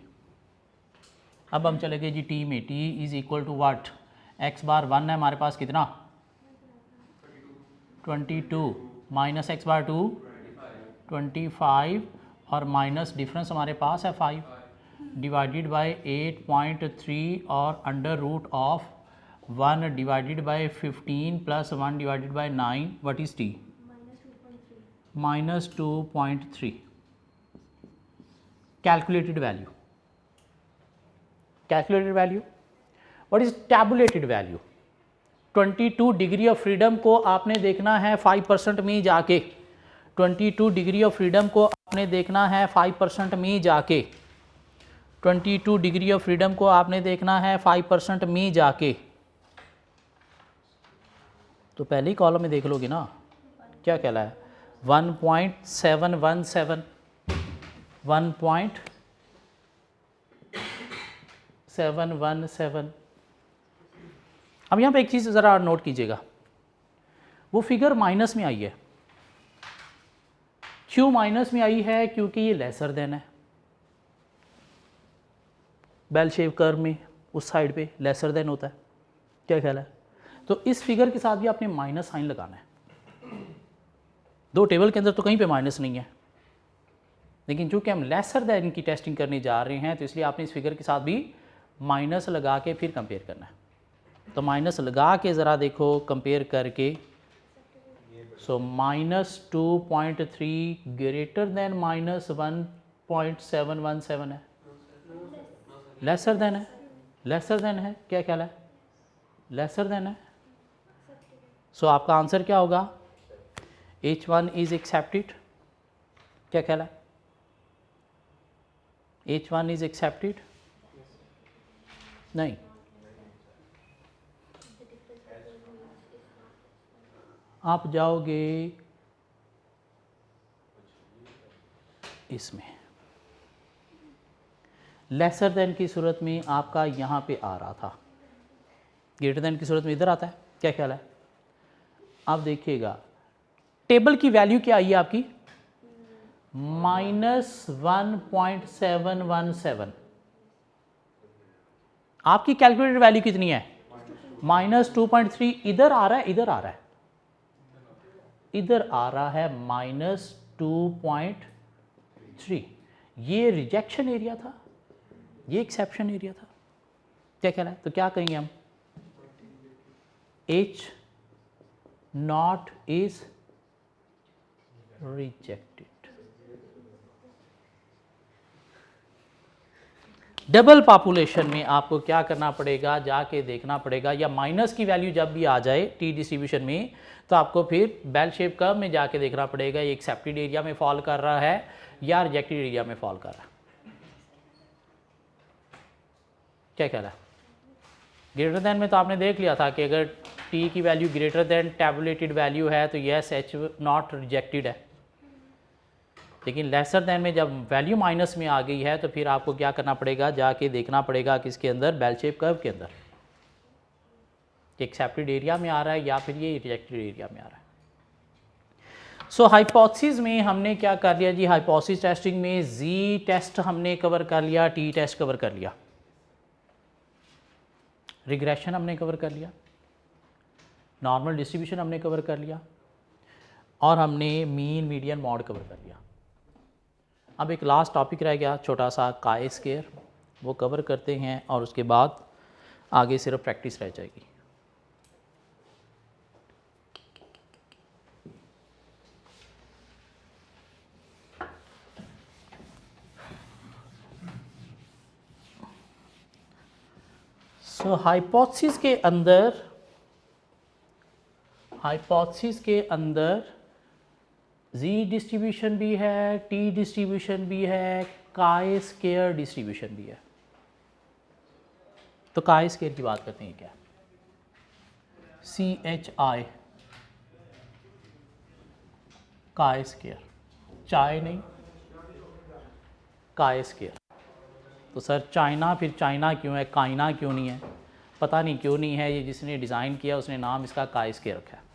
अब हम चले गए जी टी में, T is equal to what X bar 1 है हमारे पास कितना 22 माइनस एक्स बार 2 25 और माइनस डिफरेंस हमारे पास है 5 डिवाइडेड बाय 8.3 और under root of 1 divided by 15 plus 1 divided by 9 what is t -2.3। Calculated value, calculated value what is tabulated value. 22 degree of freedom को आपने देखना है 5% में जाके, 22 डिग्री ऑफ फ्रीडम को आपने देखना है 5% में जाके, 22 डिग्री ऑफ फ्रीडम को आपने देखना है 5% में जाके। तो पहले ही कॉलम में देख लोगे ना क्या कहला है 1.717 1.717। अब यहाँ पे एक चीज़ ज़रा नोट कीजिएगा, वो फिगर माइनस में आई है। क्यों माइनस में आई है? क्योंकि ये लेसर देन है बेल शेप कर्व में, उस साइड पे लेसर देन होता है। क्या ख्याल है? तो इस फिगर के साथ भी आपने माइनस साइन लगाना है। दो टेबल के अंदर तो कहीं पे माइनस नहीं है, लेकिन चूंकि हम लेसर देन की टेस्टिंग करने जा रहे हैं तो इसलिए आपने इस फिगर के साथ भी माइनस लगा के फिर कंपेयर करना है। तो माइनस लगा के ज़रा देखो कंपेयर करके, सो -2.3 ग्रेटर देन -1.717 है, लेसर देन है, लेसर देन है। क्या ख्याल है? लेसर देन है। सो आपका आंसर क्या होगा? H1 is accepted. क्या ख्याल है? H1 is accepted? नहीं, आप जाओगे इसमें, लेसर देन की सूरत में आपका यहाँ पे आ रहा था, ग्रेटर देन की सूरत में इधर आता है। क्या ख्याल है? आप देखिएगा टेबल की वैल्यू क्या आई है आपकी -1.717। आपकी कैलकुलेटेड वैल्यू कितनी है? -2.3। इधर आ रहा है, इधर आ रहा है, इधर आ रहा है -2.3। ये रिजेक्शन एरिया था, ये एक्सेप्शन एरिया था। क्या कहना है? तो क्या कहेंगे हम? H0 is rejected. Double population में आपको क्या करना पड़ेगा? जाके देखना पड़ेगा, या माइनस की वैल्यू जब भी आ जाए टी डिस्ट्रीब्यूशन में तो आपको फिर बेल शेप कर्व में जाके देखना पड़ेगा ये एक्सेप्टेड एरिया में फॉल कर रहा है या रिजेक्टेड एरिया में फॉल कर रहा है। क्या कह रहा है? ग्रेटर देन में तो आपने देख लिया था कि अगर टी की value greater than tabulated value है तो यस H0 रिजेक्टेड है, लेकिन लेसर देन में जब वैल्यू माइनस में आ गई है तो फिर आपको क्या करना पड़ेगा? जाके देखना पड़ेगा किसके अंदर? बेल शेप कर्व के अंदर, एक्सेप्टेड एरिया में आ रहा है या फिर ये रिजेक्टेड एरिया में आ रहा है। सो हाइपोथेसिस में हमने क्या कर लिया जी? हाइपोथेसिस टेस्टिंग में जी टेस्ट हमने कवर कर लिया, टी टेस्ट कवर कर लिया, रिग्रेशन हमने कवर कर लिया, नॉर्मल डिस्ट्रीब्यूशन हमने कवर कर लिया और हमने मीन मीडियन मॉड कवर कर लिया। अब एक लास्ट टॉपिक रह गया छोटा सा, काई स्क्वायर, वो कवर करते हैं और उसके बाद आगे सिर्फ प्रैक्टिस रह जाएगी। सो हाइपोथेसिस के अंदर Z डिस्ट्रीब्यूशन भी है, T डिस्ट्रीब्यूशन भी है, काई स्क्वायर डिस्ट्रीब्यूशन भी है। तो काई स्क्वायर की बात करते हैं क्या, CHI काई स्क्वायर, चाय नहीं काई स्क्वायर। तो सर चाइना, फिर चाइना क्यों है, काइना क्यों नहीं है? पता नहीं क्यों नहीं है, ये जिसने डिज़ाइन किया उसने नाम इसका काई स्क्वायर रखा है।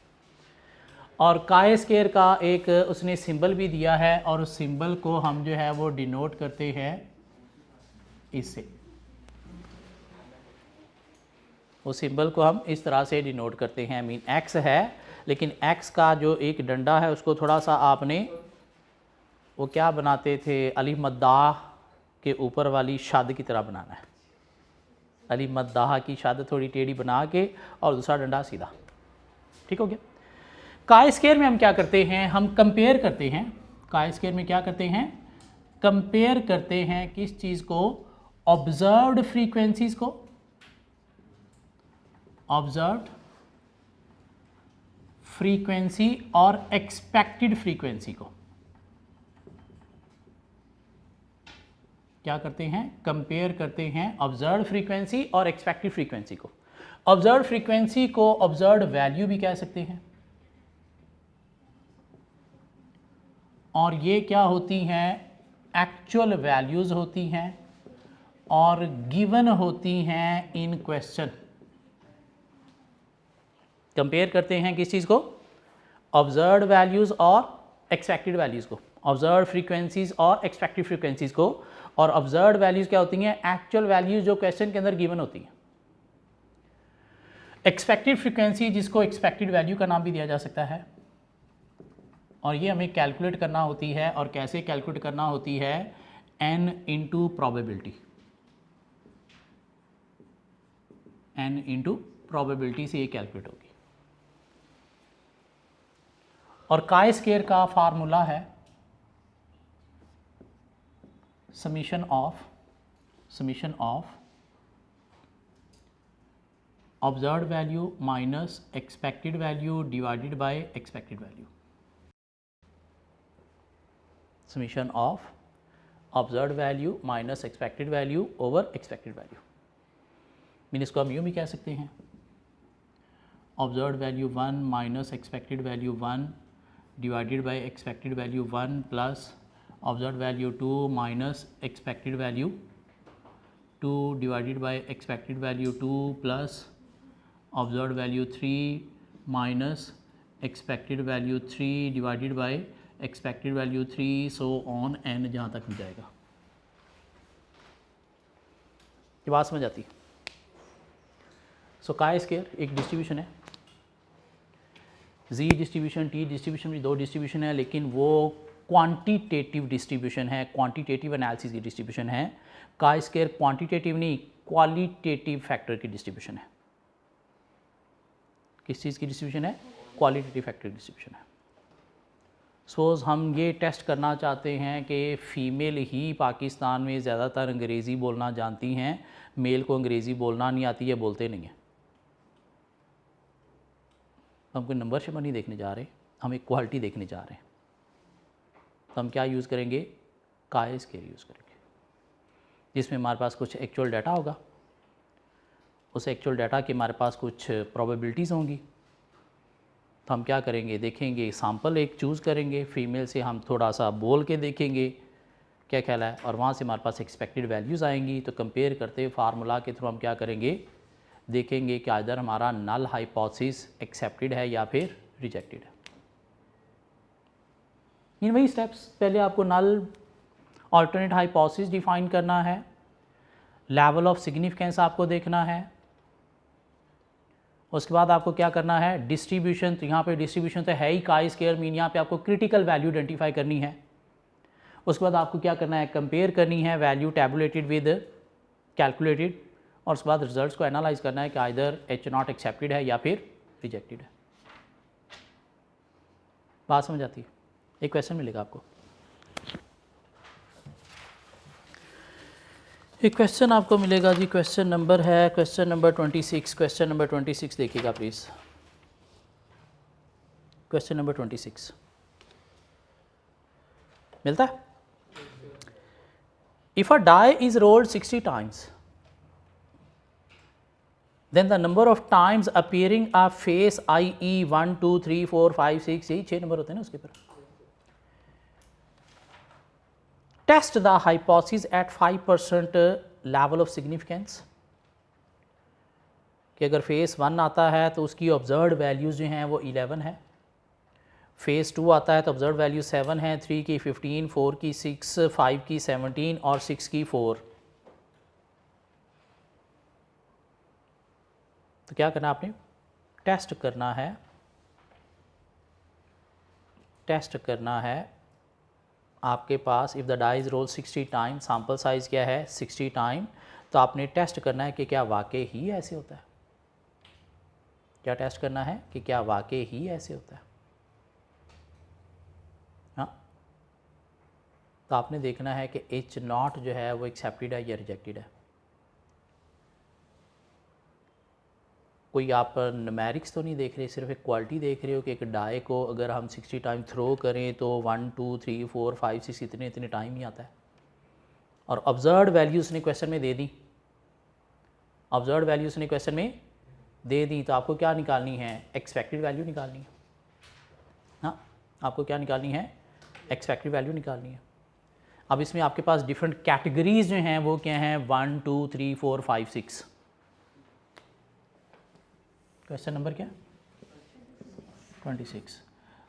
और काई स्क्वायर का एक उसने सिंबल भी दिया है और उस सिंबल को हम जो है वो डिनोट करते हैं इससे। उस सिंबल को हम इस तरह से डिनोट करते हैं, मीन एक्स है, लेकिन एक्स का जो एक डंडा है उसको थोड़ा सा आपने वो क्या बनाते थे, अलिफ मद्दाह के ऊपर वाली शद की तरह बनाना है। अलिफ मद्दाह की शद थोड़ी टेढ़ी बना के और दूसरा डंडा सीधा, ठीक हो गया। काई स्क्वायर में हम क्या करते हैं, हम कंपेयर करते हैं। काई स्क्वायर में क्या करते हैं, कंपेयर करते हैं किस चीज़ को, ऑब्जर्व्ड फ्रीक्वेंसीज को, ऑब्जर्व्ड फ्रीक्वेंसी और एक्सपेक्टेड फ्रीक्वेंसी को क्या करते हैं, कंपेयर करते हैं ऑब्जर्व्ड फ्रीक्वेंसी और एक्सपेक्टेड फ्रीक्वेंसी को। ऑब्जर्व्ड फ्रीक्वेंसी को ऑब्जर्व्ड वैल्यू भी कह सकते हैं, और ये क्या होती हैं, एक्चुअल वैल्यूज़ होती हैं और गिवन होती हैं इन क्वेश्चन। कंपेयर करते हैं किस चीज़ को, ऑब्जर्व्ड वैल्यूज़ और एक्सपेक्टेड वैल्यूज़ को, ऑब्जर्व्ड फ्रीक्वेंसीज और एक्सपेक्टेड फ्रीक्वेंसीज को। और ऑब्जर्व्ड वैल्यूज़ क्या होती हैं, एक्चुअल वैल्यूज़ जो क्वेश्चन के अंदर गिवन होती हैं। एक्सपेक्टेड फ्रीक्वेंसी जिसको एक्सपेक्टेड वैल्यू का नाम भी दिया जा सकता है, और ये हमें कैलकुलेट करना होती है। और कैसे कैलकुलेट करना होती है, n into probability, n into probability से ये कैलकुलेट होगी। और काई स्क्वायर का फार्मूला है summation of observed value minus expected value divided by expected value. Summation of observed value minus expected value over expected value. Mean इसको हम यूँ भी कह सकते हैं, observed value 1 minus expected value 1 divided bye expected value 1 plus observed value 2 minus expected value 2 divided bye expected value 2 plus observed value 3 minus expected value 3 divided by expected value 3 so on an, जहाँ तक मिल जाएगा। ये बात समझ आती है। सो chi square एक distribution है, जी डिस्ट्रीब्यूशन, टी डिस्ट्रीब्यूशन भी दो डिस्ट्रीब्यूशन है, लेकिन वो क्वांटिटेटिव डिस्ट्रीब्यूशन है, क्वांटिटेटिव एनालिसिस की डिस्ट्रीब्यूशन है। काई स्क्वायर क्वांटिटेटिव नहीं, क्वालिटेटिव फैक्टर की डिस्ट्रीब्यूशन है। किस चीज़ की डिस्ट्रीब्यूशन है, क्वालिटेटिव फैक्टर की डिस्ट्रीब्यूशन है। सपोज हम ये टेस्ट करना चाहते हैं कि फ़ीमेल ही पाकिस्तान में ज़्यादातर अंग्रेज़ी बोलना जानती हैं, मेल को अंग्रेज़ी बोलना नहीं आती है, बोलते नहीं हैं। हम कोई नंबर शंबर नहीं देखने जा रहे, हम एक क्वालिटी देखने जा रहे हैं। तो हम क्या यूज़ करेंगे, काई स्क्वायर यूज़ करेंगे, जिसमें हमारे पास कुछ एक्चुअल डाटा होगा, उस एक्चुअल डाटा के हमारे पास कुछ प्रोबेबिलिटीज़ होंगी। तो हम क्या करेंगे, देखेंगे सैम्पल एक चूज़ करेंगे, फ़ीमेल से हम थोड़ा सा बोल के देखेंगे क्या ख्याल है, और वहाँ से हमारे पास एक्सपेक्टेड वैल्यूज़ आएंगी। तो कंपेयर करते हुए फार्मूला के थ्रू हम क्या करेंगे, देखेंगे कि इधर हमारा नल हाइपोथेसिस एक्सेप्टेड है या फिर रिजेक्टेड है। इन वही स्टेप्स, पहले आपको नल ऑल्टरनेट हाइपोथेसिस डिफाइन करना है, लेवल ऑफ सिग्निफिकेंस आपको देखना है, उसके बाद आपको क्या करना है, डिस्ट्रीब्यूशन, तो यहाँ पे डिस्ट्रीब्यूशन तो है ही काई स्क्वायर मीन, यहाँ पे आपको क्रिटिकल वैल्यू आइडेंटिफाई करनी है। उसके बाद आपको क्या करना है, कंपेयर करनी है वैल्यू टैबुलेटेड विद कैलकुलेटेड, और उसके बाद रिजल्ट्स को एनालाइज करना है कि आइदर एच नॉट एक्सेप्टेड है या फिर रिजेक्टेड है। बात समझ आती है? एक क्वेश्चन मिलेगा आपको, एक क्वेश्चन आपको मिलेगा जी, क्वेश्चन नंबर है क्वेश्चन नंबर 26, क्वेश्चन नंबर 26 देखिएगा प्लीज़, क्वेश्चन नंबर 26 मिलता है। If a die is rolled 60 times then the number of times appearing a face, i.e. 1 2 3 4 5 6, यही 6 नंबर होते हैं ना उसके ऊपर। Test the hypothesis at 5% level of significance, कि अगर फेस 1 आता है तो उसकी ऑब्जर्व्ड वैल्यूज़ जो हैं वो 11 है, फेस 2 आता है तो ऑब्जर्व्ड वैल्यू 7 है, 3 की 15, 4 की 6, 5 की 17 और 6 की 4। तो क्या करना आपने, टेस्ट करना है, टेस्ट करना है आपके पास, if the die is roll 60 time, sample size क्या है 60 टाइम, तो आपने टेस्ट करना है कि क्या वाकई ही ऐसे होता है, क्या टेस्ट करना है कि क्या वाकई ही ऐसे होता है। हाँ, तो आपने देखना है कि एच नॉट जो है वो एक्सेप्टेड है या रिजेक्टेड है। कोई आप न्यूमेरिक्स तो नहीं देख रहे, सिर्फ एक क्वालिटी देख रहे हो कि एक डाई को अगर हम 60 टाइम थ्रो करें तो 1 2 3 4 5 6 इतने इतने टाइम ही आता है, और ऑब्जर्व्ड वैल्यूज़ ने क्वेश्चन में दे दी, ऑब्जर्व्ड वैल्यूज़ ने क्वेश्चन में दे दी, तो आपको क्या निकालनी है, एक्सपेक्टेड वैल्यू निकालनी है। हाँ, आपको क्या निकालनी है, एक्सपेक्टेड वैल्यू निकालनी है। अब इसमें आपके पास डिफरेंट कैटेगरीज जो हैं वो क्या हैं, 1 2 3 4 5 6। क्वेश्चन नंबर क्या, 26।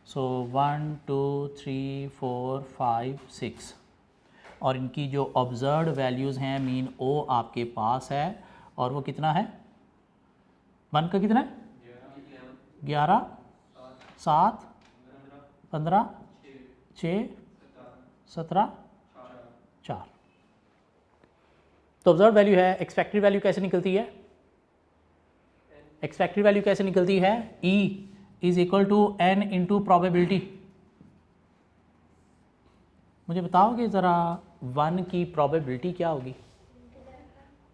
सो 1 2 3 4 5 6, और इनकी जो ऑब्जर्व्ड वैल्यूज़ हैं मीन ओ आपके पास है, और वो कितना है, 1 का कितना है 11 7 15 6 17 4। तो ऑब्जर्व वैल्यू है, एक्सपेक्टेड वैल्यू कैसे निकलती है, एक्सपेक्टेड वैल्यू कैसे निकलती है, E is equal to n into probability. मुझे बताओगे ज़रा 1 की प्रोबेबिलिटी क्या होगी,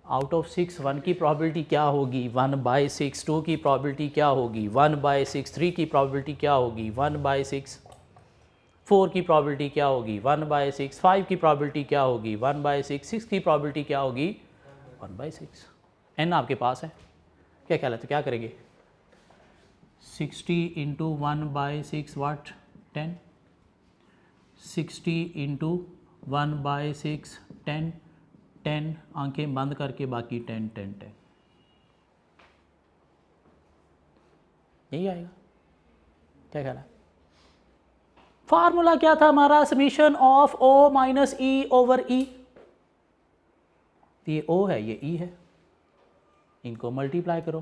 आउट ऑफ 6 1 की प्रोबेबिलिटी क्या होगी, 1/6, 2 की प्रोबेबिलिटी क्या होगी, 1/6, 3 की प्रोबेबिलिटी क्या होगी, 1/6, 4 की प्रोबेबिलिटी क्या होगी, 1/6, 5 की प्रोबेबिलिटी क्या होगी, 1/6, 6 की प्रोबेबिलिटी क्या होगी, 1/6। n आपके पास है, क्या ख्याल है, तो क्या करेंगे, 60 इंटू 1/6 वाट 10, 60 इंटू 1/6 10, 10 आंखें बंद करके बाकी 10 10 10, यही आएगा, क्या ख्याल है। फार्मूला क्या था हमारा, summation of O minus E over E, ये ओ है ये ई है, इनको मल्टीप्लाई करो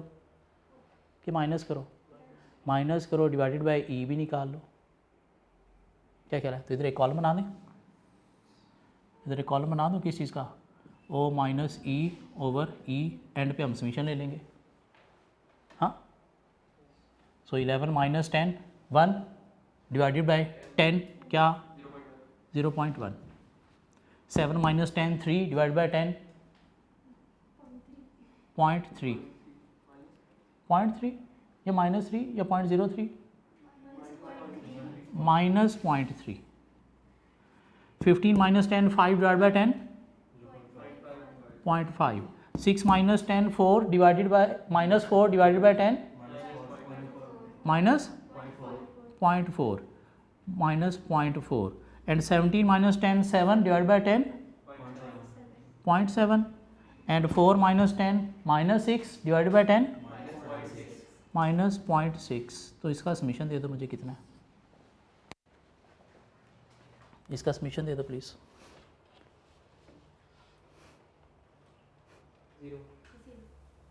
कि माइनस करो, माइनस करो डिवाइडेड बाय ई भी निकाल लो, क्या कह रहा है। तो इधर एक कॉलम बना दें, इधर एक कॉलम बना दो किस चीज़ का, O minus E over E, end पे हम समीशन ले लेंगे। हाँ, सो 11 माइनस 10 1 डिवाइडेड बाय 10 क्या 0.1, 7 माइनस 10 3 डिवाइड बाय 10 0.3, 0.3 या -3 या 0.03, -0.3, 15 minus 10 5 divide by 10 0.5, 6 minus 10 4 divided by -4 divided by 10 -0.4, -0.4, and 17 minus 10 7 divided by 10 0.7, and 4 minus 10 -6 divided by 10 -0.6। तो इसका समीशन दे दो मुझे कितना है, इसका समीशन दे दो प्लीज़।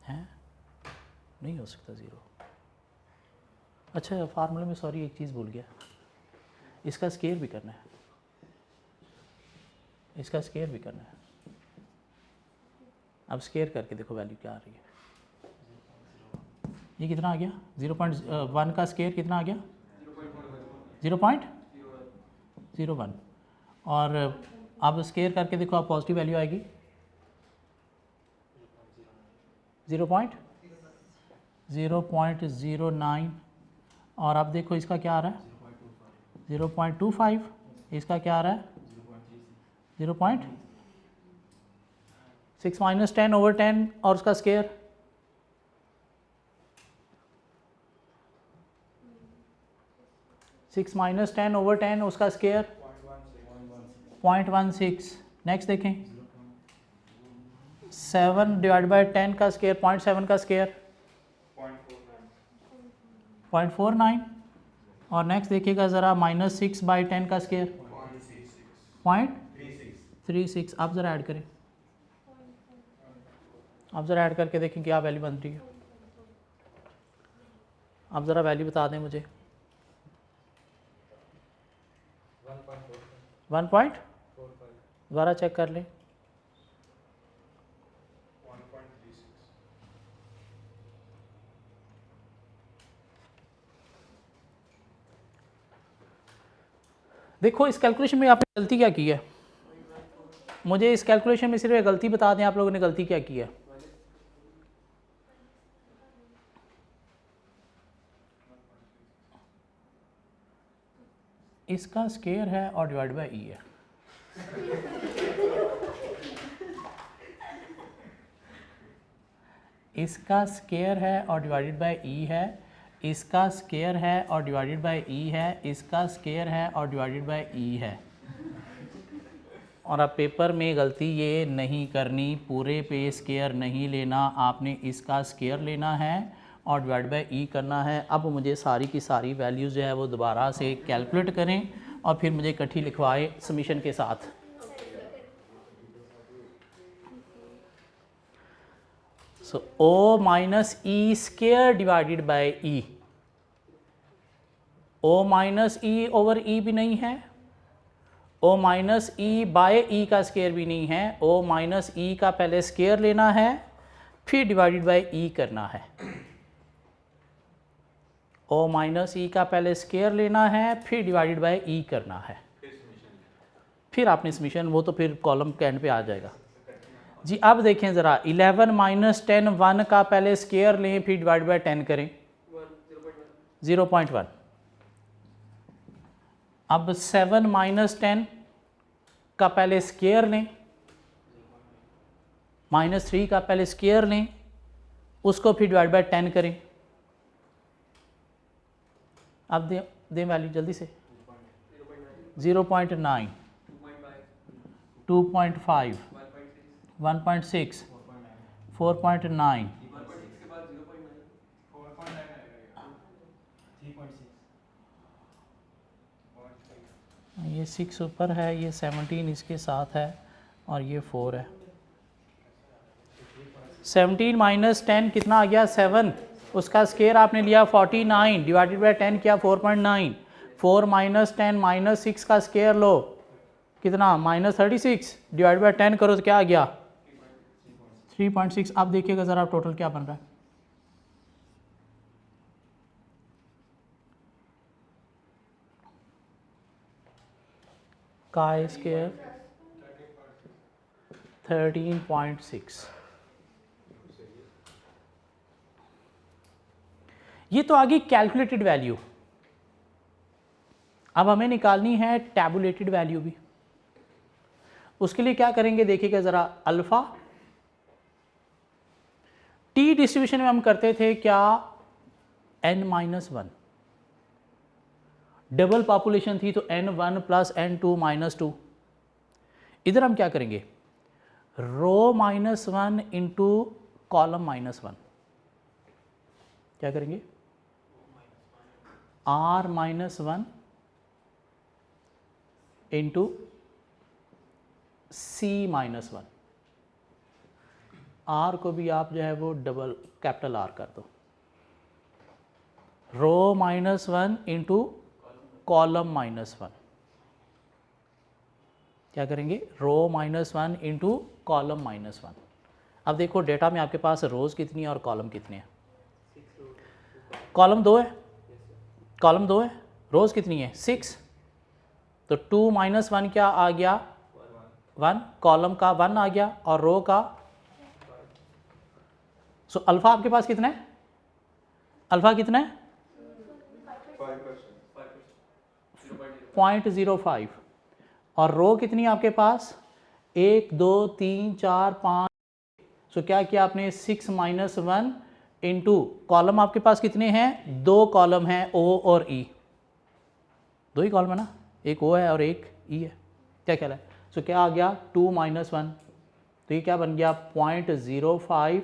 हैं नहीं हो सकता 0। अच्छा फार्मूले में सॉरी एक चीज़ भूल गया, इसका स्केयर भी करना है, इसका स्केयर भी करना है। अब स्केयर करके देखो वैल्यू क्या आ रही है। ये कितना आ गया 0.1 का स्केयर कितना आ गया 0.01। और अब स्केयर करके देखो आप पॉजिटिव वैल्यू आएगी 0.09। और अब देखो इसका क्या आ रहा है 0.25। इसका क्या आ रहा है 0.6 माइनस 10/10 और उसका स्केयर 6 माइनस 10/10 उसका स्केयर 0.16। नेक्स्ट देखें 7/10 का स्केयर 0.7 का स्केयर 0.49। और नेक्स्ट देखिएगा ज़रा -6/10 का स्केयर 0.36। आप ज़रा ऐड करें, आप ज़रा ऐड करके देखें क्या वैल्यू बन रही है। आप ज़रा वैल्यू बता दें मुझे। 1 पॉइंट दोबारा चेक कर लें। देखो इस कैलकुलेशन में आपने गलती क्या की है, मुझे इस कैलकुलेशन में सिर्फ एक गलती बता दें आप लोगों ने गलती क्या की है। इसका स्केयर है और डिवाइड बाय ई है। इसका स्केयर है और डिवाइडेड बाय ई है, इसका स्केयर है और डिवाइडेड बाय ई है, इसका स्केयर है और डिवाइडेड बाय ई है। और अब पेपर में गलती ये नहीं करनी, पूरे पे स्केयर नहीं लेना, आपने इसका स्केयर लेना है और डिवाइड बाय ई करना है। अब मुझे सारी की सारी वैल्यूज़ जो है वो दोबारा से कैलकुलेट करें और फिर मुझे इकट्ठी लिखवाएं समीशन के साथ। So O minus E square divided by E, O minus E over E भी नहीं है, ओ माइनस ई बाय ई का स्केयर भी नहीं है। ओ माइनस ई का पहले स्केयर लेना है फिर डिवाइडेड बाय ई करना है। ओ माइनस ई का पहले स्केयर लेना है फिर डिवाइडेड बाय ई करना है, फिर आपने समीशन, वो तो फिर कॉलम के एंड पे आ जाएगा जी। अब देखें ज़रा 11 माइनस 10 1 का पहले स्केयर लें फिर डिवाइड बाय 10 करें 0.1। अब 7 माइनस 10 का पहले स्केयर लें, -3 का पहले स्केयर लें, उसको फिर डिवाइड बाय 10 करें। अब दें वैल्यू जल्दी से 0.9, 2.5, 1.6, 4.9, ये 6 ऊपर है, ये 17 इसके साथ है और ये 4 है। 17 माइनस 10 कितना आ गया 7, उसका स्केयर आपने लिया 49 डिवाइडेड बाय 10 किया 4.9। 4 माइनस 10 माइनस 6 का स्केयर लो कितना -36 डिवाइड बाय 10 करो तो क्या आ गया 3.6। अब देखिएगा ज़रा टोटल क्या बन रहा है। का स्केयर 13.6। ये तो आ गई कैलकुलेटेड वैल्यू। अब हमें निकालनी है टैबुलेटेड वैल्यू भी। उसके लिए क्या करेंगे देखिएगा ज़रा, अल्फ़ा टी डिस्ट्रीब्यूशन में हम करते थे क्या n-1, डबल पॉपुलेशन थी तो n1 प्लस n2 -2। इधर हम क्या करेंगे रो -1 इंटू कॉलम -1, क्या करेंगे r-1 इंटू c-1। आर को भी आप जो है वो डबल कैपिटल आर कर दो, रो -1 इंटू कॉलम -1। क्या करेंगे? रो -1 इंटू कॉलम -1। अब देखो डेटा में आपके पास रोज़ कितनी है और कॉलम कितने हैं? कॉलम 2 है, कॉलम 2 है, रोज़ कितनी है? 6। तो 2 - 1 क्या आ गया? 1। कॉलम का 1 आ गया और रो का सो अल्फ़ा आपके पास कितना है? अल्फ़ा कितना है? 0.05। और रो कितनी है आपके पास? 1 2 3 4 5। सो क्या किया आपने? 6 - 1 इंटू कॉलम आपके पास कितने हैं? 2 कॉलम हैं, ओ और ई। 2 ही कॉलम है ना, एक ओ है और एक ई है। क्या ख्याल है? सो क्या आ गया? 2 - 1। तो ये क्या बन गया? 0.05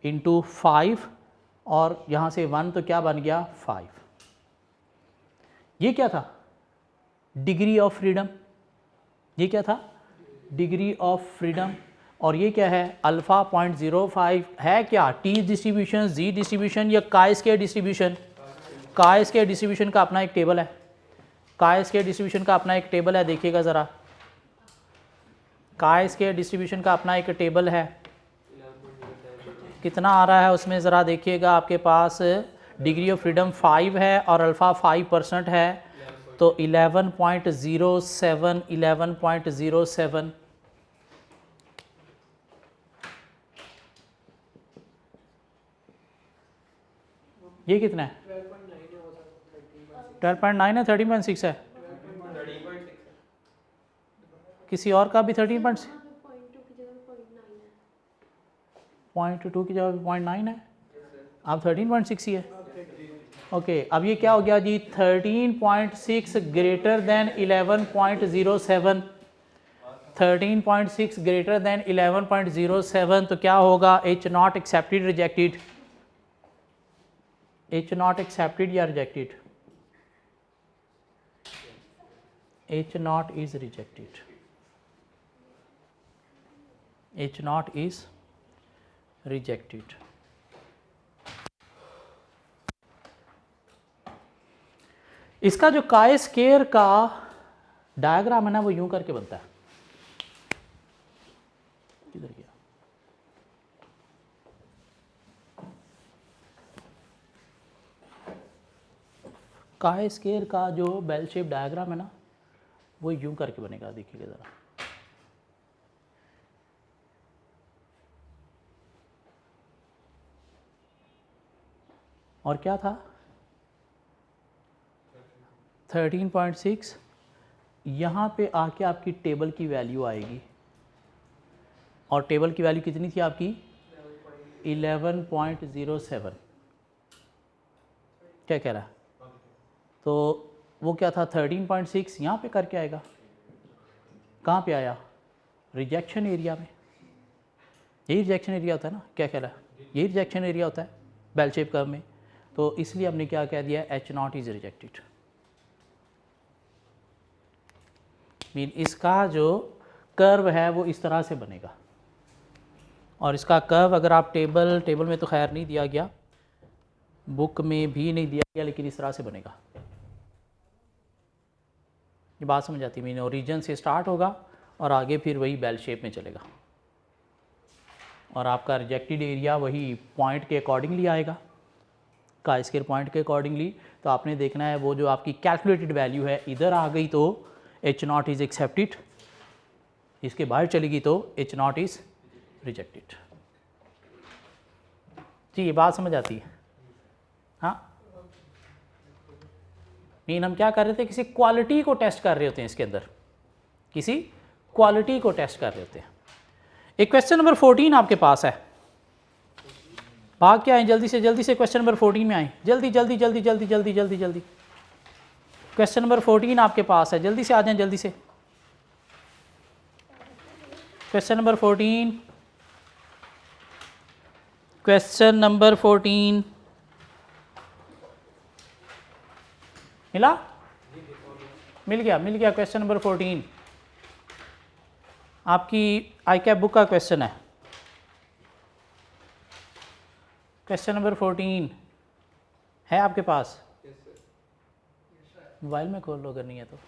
इंटू 5 और यहाँ से 1 तो क्या बन गया? 5। ये क्या था? Degree of freedom. ये क्या था? Degree of freedom. और ये क्या है? अल्फ़ा 0.05 है क्या? टी डिस्ट्रीब्यूशन, जी डिस्ट्रीब्यूशन या chi square distribution? Chi square distribution का अपना एक टेबल है, काय स्क्वायर डिस्ट्रीब्यूशन का अपना एक टेबल है, देखिएगा ज़रा। काय स्क्वायर डिस्ट्रीब्यूशन का अपना एक टेबल है, कितना आ रहा है उसमें ज़रा देखिएगा। आपके पास डिग्री ऑफ फ्रीडम 5 है और अल्फ़ा 5% है, तो 11.07 11.07। ये कितना है? 12.9 है, 13.6 है। किसी और का भी 13.6, 0.2 की जगह 0.9 है, आप 13.6 ही है। ओके, अब ये क्या हो गया जी? 13.6 ग्रेटर देन 11.07। 13.6 ग्रेटर देन 11.07 तो क्या होगा? H not accepted, rejected? H not accepted या rejected? H not is rejected. H not is rejected. इसका जो काय स्क्वायर का डायग्राम है ना, वो यूं करके बनता है। किधर गया? काय स्क्वायर का जो बेल शेप डायग्राम है ना, वो यूं करके बनेगा, देखिएगा ज़रा। और क्या था? 13.6। यहाँ पे आके आपकी टेबल की वैल्यू आएगी, और टेबल की वैल्यू कितनी थी आपकी? 11.07। क्या कह रहा है? तो वो क्या था? 13.6 यहाँ पे करके आएगा। कहाँ पे आया? रिजेक्शन एरिया में। यही रिजेक्शन एरिया होता है ना, क्या कह रहा है? यही रिजेक्शन एरिया होता है बेल शेप कर्व में। तो इसलिए हमने क्या कह दिया? H not is rejected. Mean इसका जो कर्व है वो इस तरह से बनेगा, और इसका कर्व अगर आप टेबल में तो खैर नहीं दिया गया, बुक में भी नहीं दिया गया, लेकिन इस तरह से बनेगा। ये बात समझ आती है? मीन ओरिजिन से स्टार्ट होगा और आगे फिर वही बेल शेप में चलेगा, और आपका रिजेक्टेड एरिया वही पॉइंट के अकॉर्डिंगली आएगा, काय स्क्वायर पॉइंट के अकॉर्डिंगली। तो आपने देखना है वो जो आपकी कैलकुलेटेड वैल्यू है इधर आ गई तो H नॉट इज़ एक्सेप्टेड, इसके बाहर चलेगी तो H नॉट इज़ रिजेक्टेड। जी, ये बात समझ आती है? हाँ, मीन हम क्या कर रहे थे? किसी क्वालिटी को टेस्ट कर रहे होते हैं इसके अंदर, किसी क्वालिटी को टेस्ट कर रहे होते हैं। एक क्वेश्चन नंबर 14 आपके पास है, भाग के आए जल्दी से क्वेश्चन नंबर 14 में आए, जल्दी जल्दी जल्दी जल्दी जल्दी जल्दी जल्दी। क्वेश्चन नंबर 14 आपके पास है, जल्दी से आ जाएं, जल्दी से। क्वेश्चन नंबर 14, क्वेश्चन नंबर 14 मिला? मिल गया क्वेश्चन नंबर 14 आपकी आई कैप बुक का क्वेश्चन है। क्वेश्चन नंबर 14 है आपके पास, मोबाइल में खोल लो अगर नहीं है तो।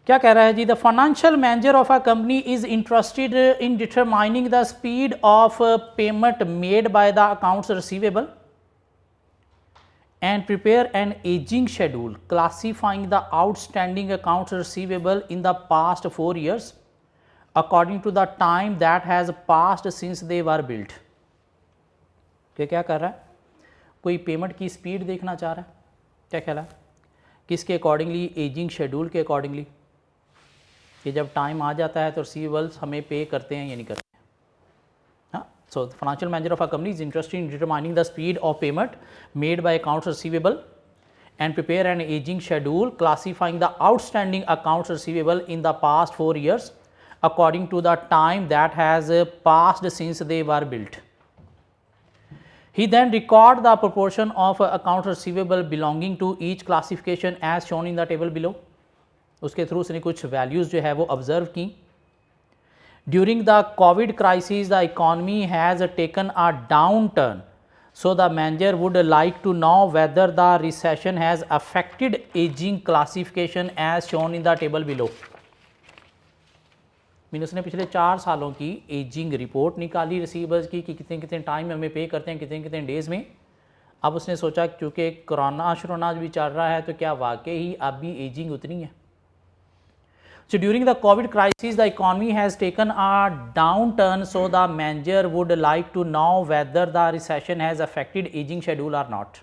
क्या कह रहा है जी, the financial manager of a company is interested in determining the speed of payment made by the accounts receivable and prepare an aging schedule classifying the outstanding accounts receivable in the past 4 years according to the time that has passed since they were built। क्या कर रहा है, कोई payment की speed देखना चाह रहा है, क्या ख्याल है, किसके अकॉर्डिंगली, एजिंग शेड्यूल के अकॉर्डिंगली, कि जब टाइम आ जाता है तो रिसीवेबल्स हमें पे करते हैं या नहीं करते हैं। हाँ, so the financial manager of a company is interested in determining the speed of payment made bye accounts receivable and prepare an aging schedule classifying the outstanding accounts receivable in the past 4 years according to the time that has passed since they were built। He then record the proportion of accounts receivable belonging to each classification as shown in the table below। उसके through उसने कुछ values जो है वो observe की। During the COVID crisis the economy has taken a downturn, so the manager would like to know whether the recession has affected aging classification as shown in the table below। मैंने उसने पिछले 4 सालों की ageing report निकाली receivers की कि कितने कितने टाइम में हमें पे करते हैं, कितने कितने डेज़ में। अब उसने सोचा क्योंकि कोरोना शरोना भी चल रहा है तो क्या वाकई ही अब भी एजिंग उतनी है। So during the COVID crisis, the economy has taken a downturn, so the manager would like to know whether the recession has affected aging schedule or not।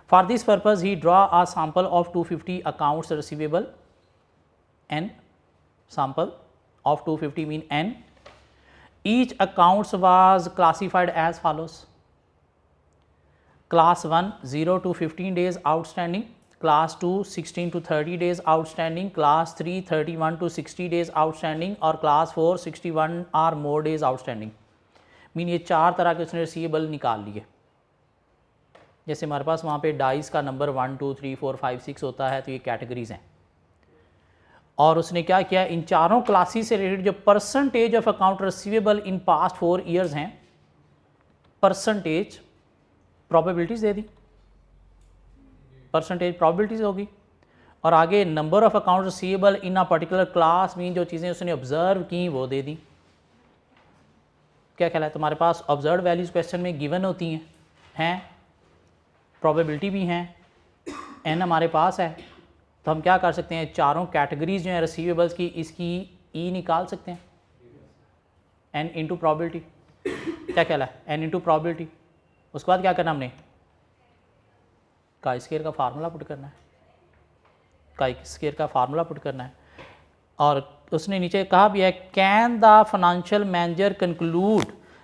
For this purpose, he draw a sample of 250 accounts receivable, N, sample of 250 mean N. Each accounts was classified as follows: Class 1 0 to 15 days outstanding, Class 2 16 to 30 days outstanding, Class 3 31 to 60 days outstanding और Class 4 61 or more days outstanding। Mean ये 4 तरह के उसने receivable निकाल लिए। जैसे हमारे पास वहाँ पे डाइस का नंबर 1 2 3 4 5 6 होता है, तो ये कैटेगरीज हैं। और उसने क्या किया, इन चारों क्लासेस से रिलेटेड जो percentage of account receivable in past 4 years हैं, परसेंटेज प्रोबेबिलिटीज दे दी, परसेंटेज प्रोबेबिलिटीज होगी। और आगे number of account receivable in a particular class mean जो चीज़ें उसने ऑब्जर्व की वो दे दी। क्या ख्याल है, तुम्हारे पास ऑब्जर्व वैल्यूज क्वेश्चन में गिवन होती हैं, प्रोबेबिलिटी भी हैं, एन हमारे पास है, तो हम क्या कर सकते हैं, चारों कैटेगरीज जो हैं रिसीवेबल्स की, इसकी ई निकाल सकते हैं, एन इंटू प्रोबेबिलिटी। क्या ख्याल है, एन इंटू प्रोबेबिलिटी। उसके बाद क्या करना हमने, काई स्क्वायर का फार्मूला पुट करना है, काई स्क्वायर का फार्मूला पुट करना है। और उसने नीचे कहा भी है, can the financial manager conclude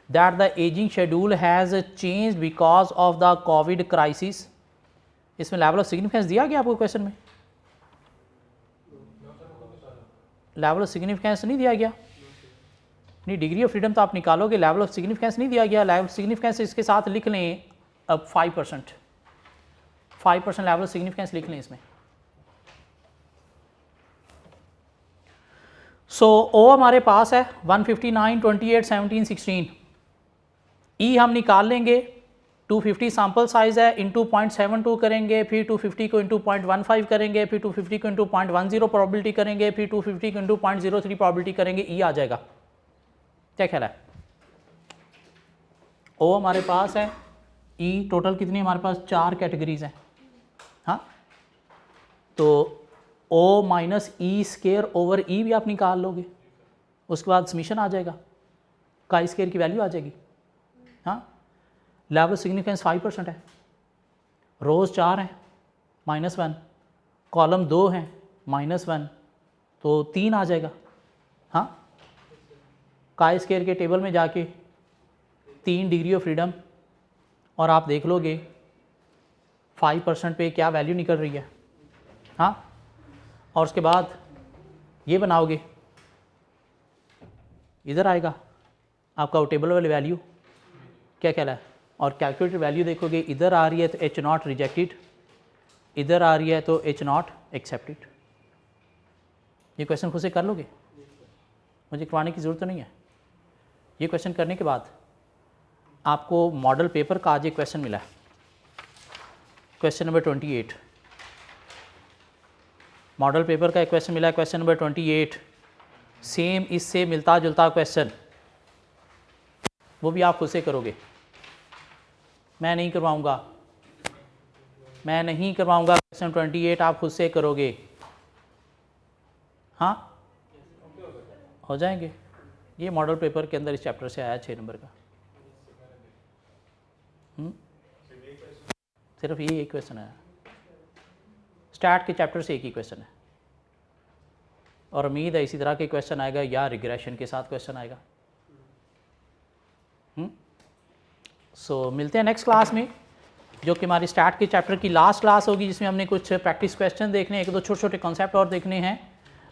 that the ageing schedule has change because of the Covid crisis. इसमें लेवल ऑफ सिग्निफिकेंस दिया गया आपको क्वेश्चन में, लेवल ऑफ सिग्निफिकेंस नहीं दिया गया, नहीं, डिग्री ऑफ फ्रीडम तो आप निकालोगे, लेवल ऑफ सिग्निफिकेंस नहीं दिया गया। लेवल ऑफ सिग्निफिकेंस इसके साथ लिख लें अब 5% लेवल ऑफ सिग्निफिकेंस लिख लें इसमें। सो ओ हमारे पास है 159 28 17 16। ई हम निकाल लेंगे, 250 सैम्पल साइज है, इंटू 0.72 करेंगे, फिर 250 को इंटू 0.15 करेंगे, फिर 250 को इंटू 0.10 प्रोबेबिलिटी करेंगे, फिर 250 को इंटू 0.03 प्रोबेबिलिटी करेंगे, ई आ जाएगा। क्या ख्याल है, ओ हमारे पास है, ई टोटल कितनी हमारे पास 4 कैटेगरीज हैं। हाँ, तो ओ minus E square over E भी आप निकाल लोगे, उसके बाद समीशन आ जाएगा, काई स्केयर की वैल्यू आ जाएगी। हाँ, लेवल सिग्निफिकेंस 5% है, रोज़ 4 हैं -1, कॉलम 2 हैं -1, तो 3 आ जाएगा। हाँ, काई स्केयर के टेबल में जाके 3 डिग्री ऑफ फ्रीडम और आप देख लोगे 5% पे क्या वैल्यू निकल रही है। हाँ, और उसके बाद ये बनाओगे, इधर आएगा आपका टेबल वाली वैल्यू, क्या कहला है, और कैलकुलेटेड वैल्यू देखोगे, इधर आ रही है तो H0 रिजेक्टेड, इधर आ रही है तो H0 एक्सेप्टेड। ये क्वेश्चन खुद से कर लोगे, मुझे करवाने की ज़रूरत तो नहीं है। ये क्वेश्चन करने के बाद आपको मॉडल पेपर का आज एक क्वेश्चन मिला है, क्वेश्चन नंबर 28। मॉडल पेपर का एक क्वेश्चन मिला है, क्वेश्चन नंबर 28, सेम इससे मिलता जुलता क्वेश्चन, वो भी आप खुद से करोगे, मैं नहीं करवाऊँगा, क्वेश्चन 28 आप खुद से करोगे। हाँ हो जाएंगे। ये मॉडल पेपर के अंदर इस चैप्टर से आया 6 नंबर का। सिर्फ ये एक क्वेश्चन है, स्टार्ट के चैप्टर से एक ही क्वेश्चन है, और उम्मीद है इसी तरह के क्वेश्चन आएगा या रिग्रेशन के साथ क्वेश्चन आएगा। सो मिलते हैं नेक्स्ट क्लास में, जो कि हमारी स्टार्ट के चैप्टर की लास्ट क्लास होगी, जिसमें हमने कुछ प्रैक्टिस क्वेश्चन देखने, एक दो छोटे छोटे कॉन्सेप्ट और देखने हैं,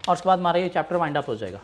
और उसके बाद हमारा ये चैप्टर वाइंड अप हो जाएगा।